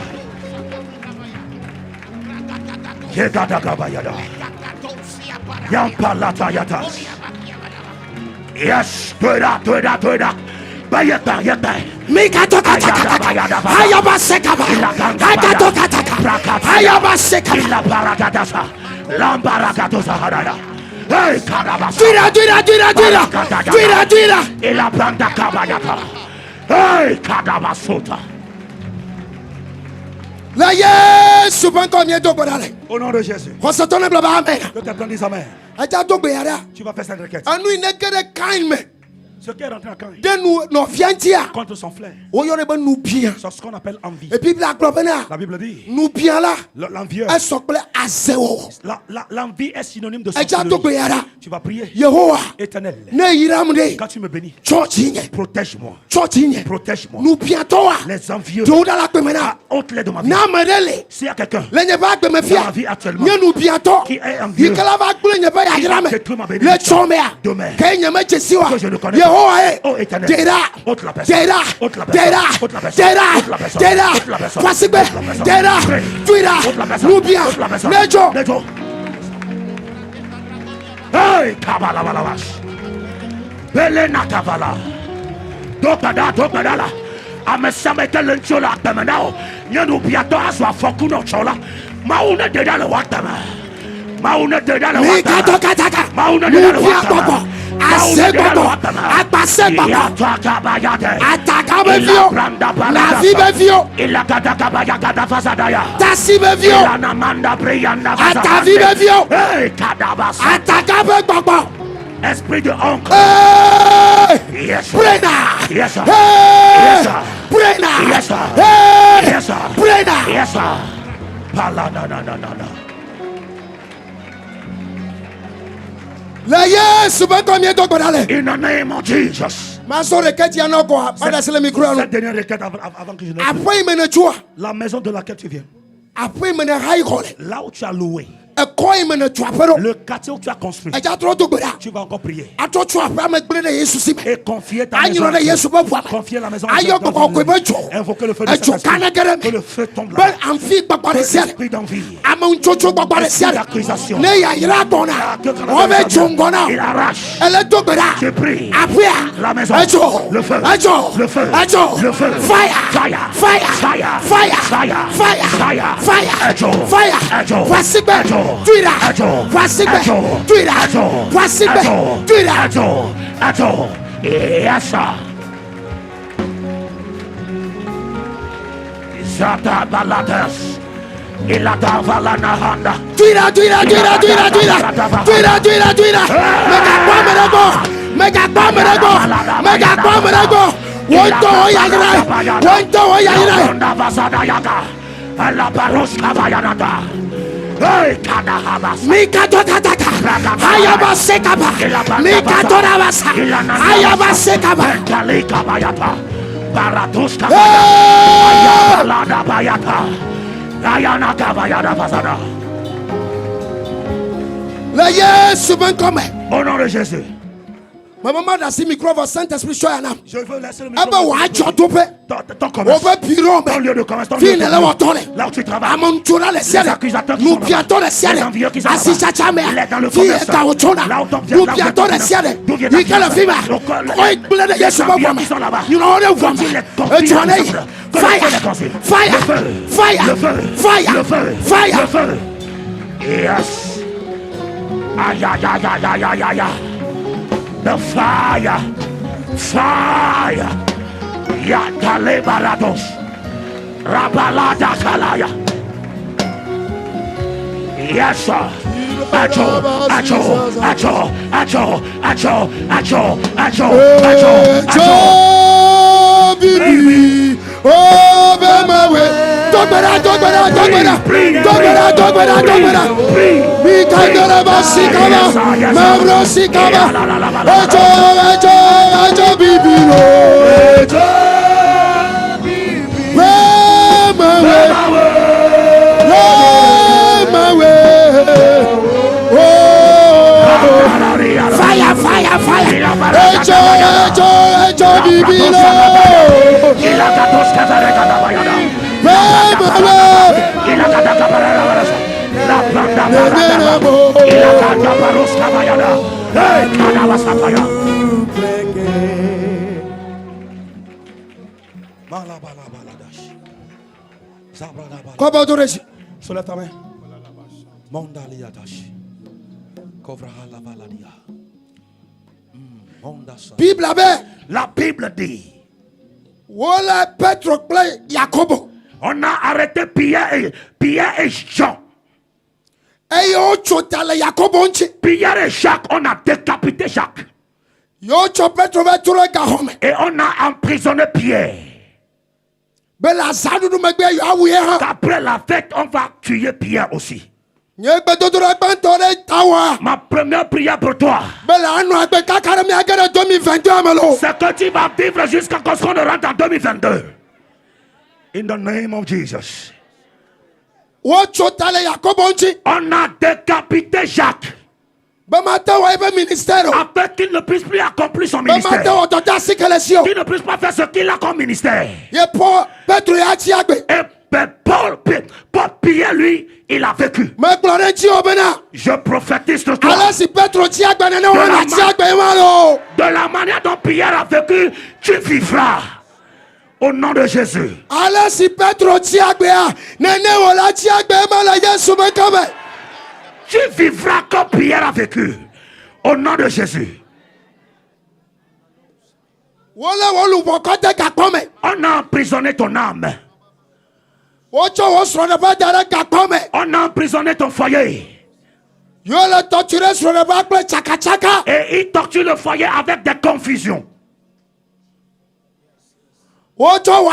Yegadagabayada. Yampalata yata. Yes, tueda. Bayata yata. Mikatokataka. Ayabasekaba. Akatokataka. Ayabasekaba. Ila paragadasa. Lambaragadosa harada. Hey, karabasa. Tira. Ila branda kabayata. Hey, kadabasota. La Yesu banko mieto bodale. Au nom de Jésus. Hosatone blaba amen. Que quelqu'un dise amen. Aja to beara. Tu vas faire cette requête. Anu inekere kain me. Ce qui est rentré en camp De nous no fiantia. contre son frère, Oyore ben nous bien. c'est ce qu'on appelle envie. Et puis la globena. La Bible dit, Nous bien là. l'envieux, Elle s'appelle Azeo. l'envie est synonyme de Aja to sorcellerie. beara. Tu vas prier. Yehowa. Éternel, Ne yiramde. quand tu me bénis, Chochinye. protège-moi. Chochinye. Protège-moi. Nous bien toi. Les envieux, Touda la pemena. ôte-les de ma vie. Na merele. S'il y a quelqu'un Lenye ba de me dans fia. ma vie actuellement Nye nous bien toi. qui est envieux, Yikala va kule nye ba ya yirame. détruit ma bénédiction. Le chomea. Demain, Kenya me chesiwa. que je ne connais Yehowa Oh, e. Éternel, Dera. ôte la personne. Dera. Ôte la personne. Dera. Ôte la personne. Dera. Ôte la personne. Dera. Ôte la personne. Kwasibe. Ôte la personne. Dera. Pray. Tuira. Ôte la personne. Nubia. Ôte la personne. Nejo. Nejo. Hey, kabalabalabash. Belena kavala. Dokada la. Amesame kelenchola temenao. Nyanu biato aswa fokuno chola. Mauna dedale watama. Mauna dedale Mika watama. toka taka. Mauna dedale Nubia boko. watama. Ase boko. Akpase boko. Ataka be vio. La vie be vio. Tasi be vio. Ata vie be vio. Ataka be boko. Esprit de oncle. Hey! Yes, sir. Prena! Yes, sir. Hey! Yes, sir. Prena! Yes, sir. Hey! Yes, sir. Prena! Yes, sir. No. La Yesu ben combien de godale? In the name of Jesus. Maso reketi anoko pada sele micro. Cette dernière requête avant que je ne. Après mene chua. La maison de laquelle tu viens. Après mene high call. Là où tu as loué. Le quartier où tu as construit. Tu vas encore prier. Et confier ta maison. Confier la maison. Invoquer le feu de Saint-Esprit. Que le feu tombe là. L'esprit d'envie. L'esprit d'accusation. Il arrache. Je prie. La maison. Le feu. Le feu. Le feu. Fire. Tuira, Wasibe, Tuira, Wasibe, Tuira. Yes, sir. Zata baladas. Ilata valana handa. Tuira. Mega bomberego. Wonto oyayira. La baroska vayanata. Mikatokataka. Ayabasekaba. Mikatorabasa. Ayabasekaba. Kalika bayata. Baratuska bayata. Ayana bayata. Ayana kabayana basada. La Yesu ben comme. Au nom de Jésus. Ma maman a si micro va Saint-Esprit choyana. Je veux laisser le micro. Aba wa chotope. Ton commerce. On veut piro. Ton lieu de commerce. Là où tu travailles. Amontura les ciels. Nous bientôt les ciels. Assisa chame. Fille kaochona. Nous bientôt les ciels. Il y a le film. Oi blé de Yesu ba moi. You know le voix. Et tu en es. Fire. Yes. Ay. The fire. Yatale barados. Rabalada kalaya. Yes, sir. Bibi. Oh, be my way. Fire, fire, fire. Echo, bibilo. Quoi va adorer? Soulève ta main. Mondaliadash. Bible La Bible dit. Voilà Petro play Jacobo. On a arrêté Pierre et Jean. Et yo chotale Jacobo nchi. Pierre et Jacques, on a décapité Jacques. Yo cho Petro vetura gahome. Et on a emprisonné Pierre. Bela sadu du megbe yo awuye ha. Après la fête, on va tuer Pierre aussi. Nyegbe dodora bantore tawa. Ma première prière pour toi, Bela anu agbe kakara mi agere 2022 amelo. c'est que tu vas vivre jusqu'à ce qu'on rentre en 2022. In the name of Jesus. Wo chotale Jacobo nchi. On a décapité Jacques. Bemata wa ebe ministère. Afin qu'il ne puisse plus accomplir son Bemata ministère. wa doda sikelesio. Qu'il ne puisse pas faire ce qu'il a comme ministère. Ye po Petro ya chi agbe. Et Paul Pierre, lui, il a vécu. Me glore chi obena. Je prophétise sur toi. Ala si Petro chi agbe nene wana chi agbe malo. De la manière dont Pierre a vécu, tu vivras. Au nom de Jésus. Ala si Petro chi agbe a nene wala chi agbe malo Yesu me kame. Tu vivras comme Pierre a vécu. Au nom de Jésus. Wala wolu bokote kakome. On a emprisonné ton âme. Ocho wo srone ba dara kakome. On a emprisonné ton foyer. Yo le torture srone ba kle chaka chaka. Et il torture le foyer avec des confusions. Ocho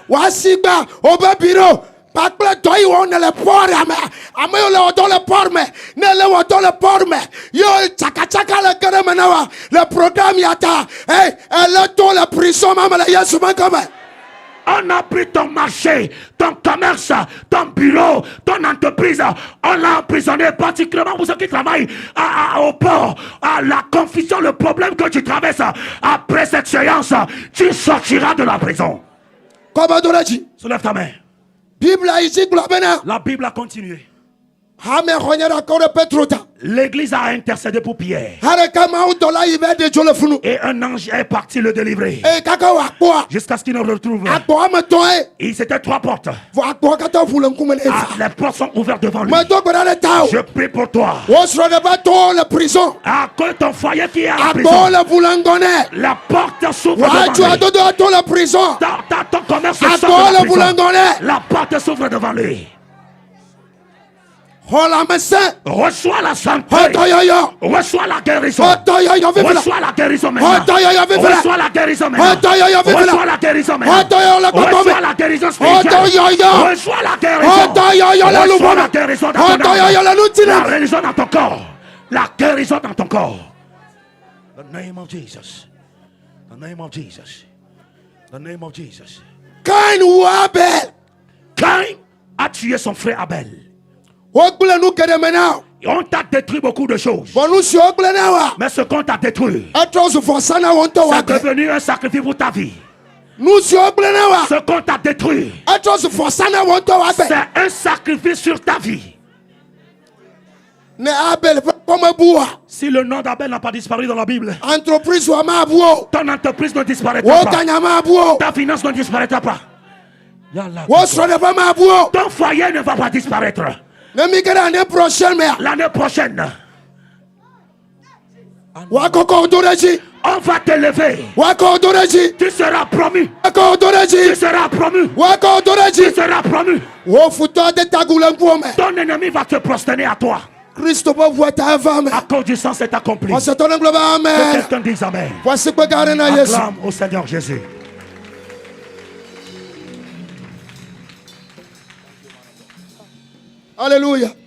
wa sigba obe biro. Pakple toi on ne le port ame yo le dans le port mais ne le dans le port mais yo chaka chaka le kere menawa le programme yata elle est dans la prison même la Yesu comme. On a pris ton marché, ton commerce, ton bureau, ton entreprise. On l'a emprisonné, particulièrement pour ceux qui travaillent au port. La confusion, le problème que tu traverses. Après cette séance, tu sortiras de la prison. Comment dois-tu? Soulève ta main. Bible a ici globena. La Bible a continué. L'église a intercédé pour Pierre. Et un ange est parti le délivrer. Jusqu'à ce qu'il ne retrouve. Il s'était 3 portes. Les portes sont ouvertes devant lui. Je prie pour toi. À cause de ton foyer qui est en prison. La porte s'ouvre devant lui. Ton commerce sort de la prison. La porte s'ouvre devant lui. Reçois la santé. Reçois la guérison. Reçois la guérison maintenant. Reçois la guérison maintenant. Reçois la guérison maintenant. Reçois la guérison spirituelle. Reçois la guérison. Reçois la guérison dans ton âme. La guérison dans ton corps. La guérison dans ton corps. The name of Jesus. The name of Jesus. The name of Jesus. Cain ou Abel? Cain a tué son frère Abel. On t'a détruit beaucoup de choses. Mais ce qu'on t'a détruit, c'est devenu un sacrifice pour ta vie. Ce qu'on t'a détruit, c'est un sacrifice sur ta vie. Si le nom d'Abel n'a pas disparu dans la Bible, ton entreprise ne disparaîtra pas. Ta finance ne disparaîtra pas. Ton foyer ne va pas disparaître. L'année prochaine, on va te lever. Tu seras promu. Tu seras promu. Tu seras promu. Ton ennemi va se prosterner à toi. À cause du sang, c'est accompli. Que quelqu'un dise Amen. Acclame au Seigneur Jésus. Alléluia.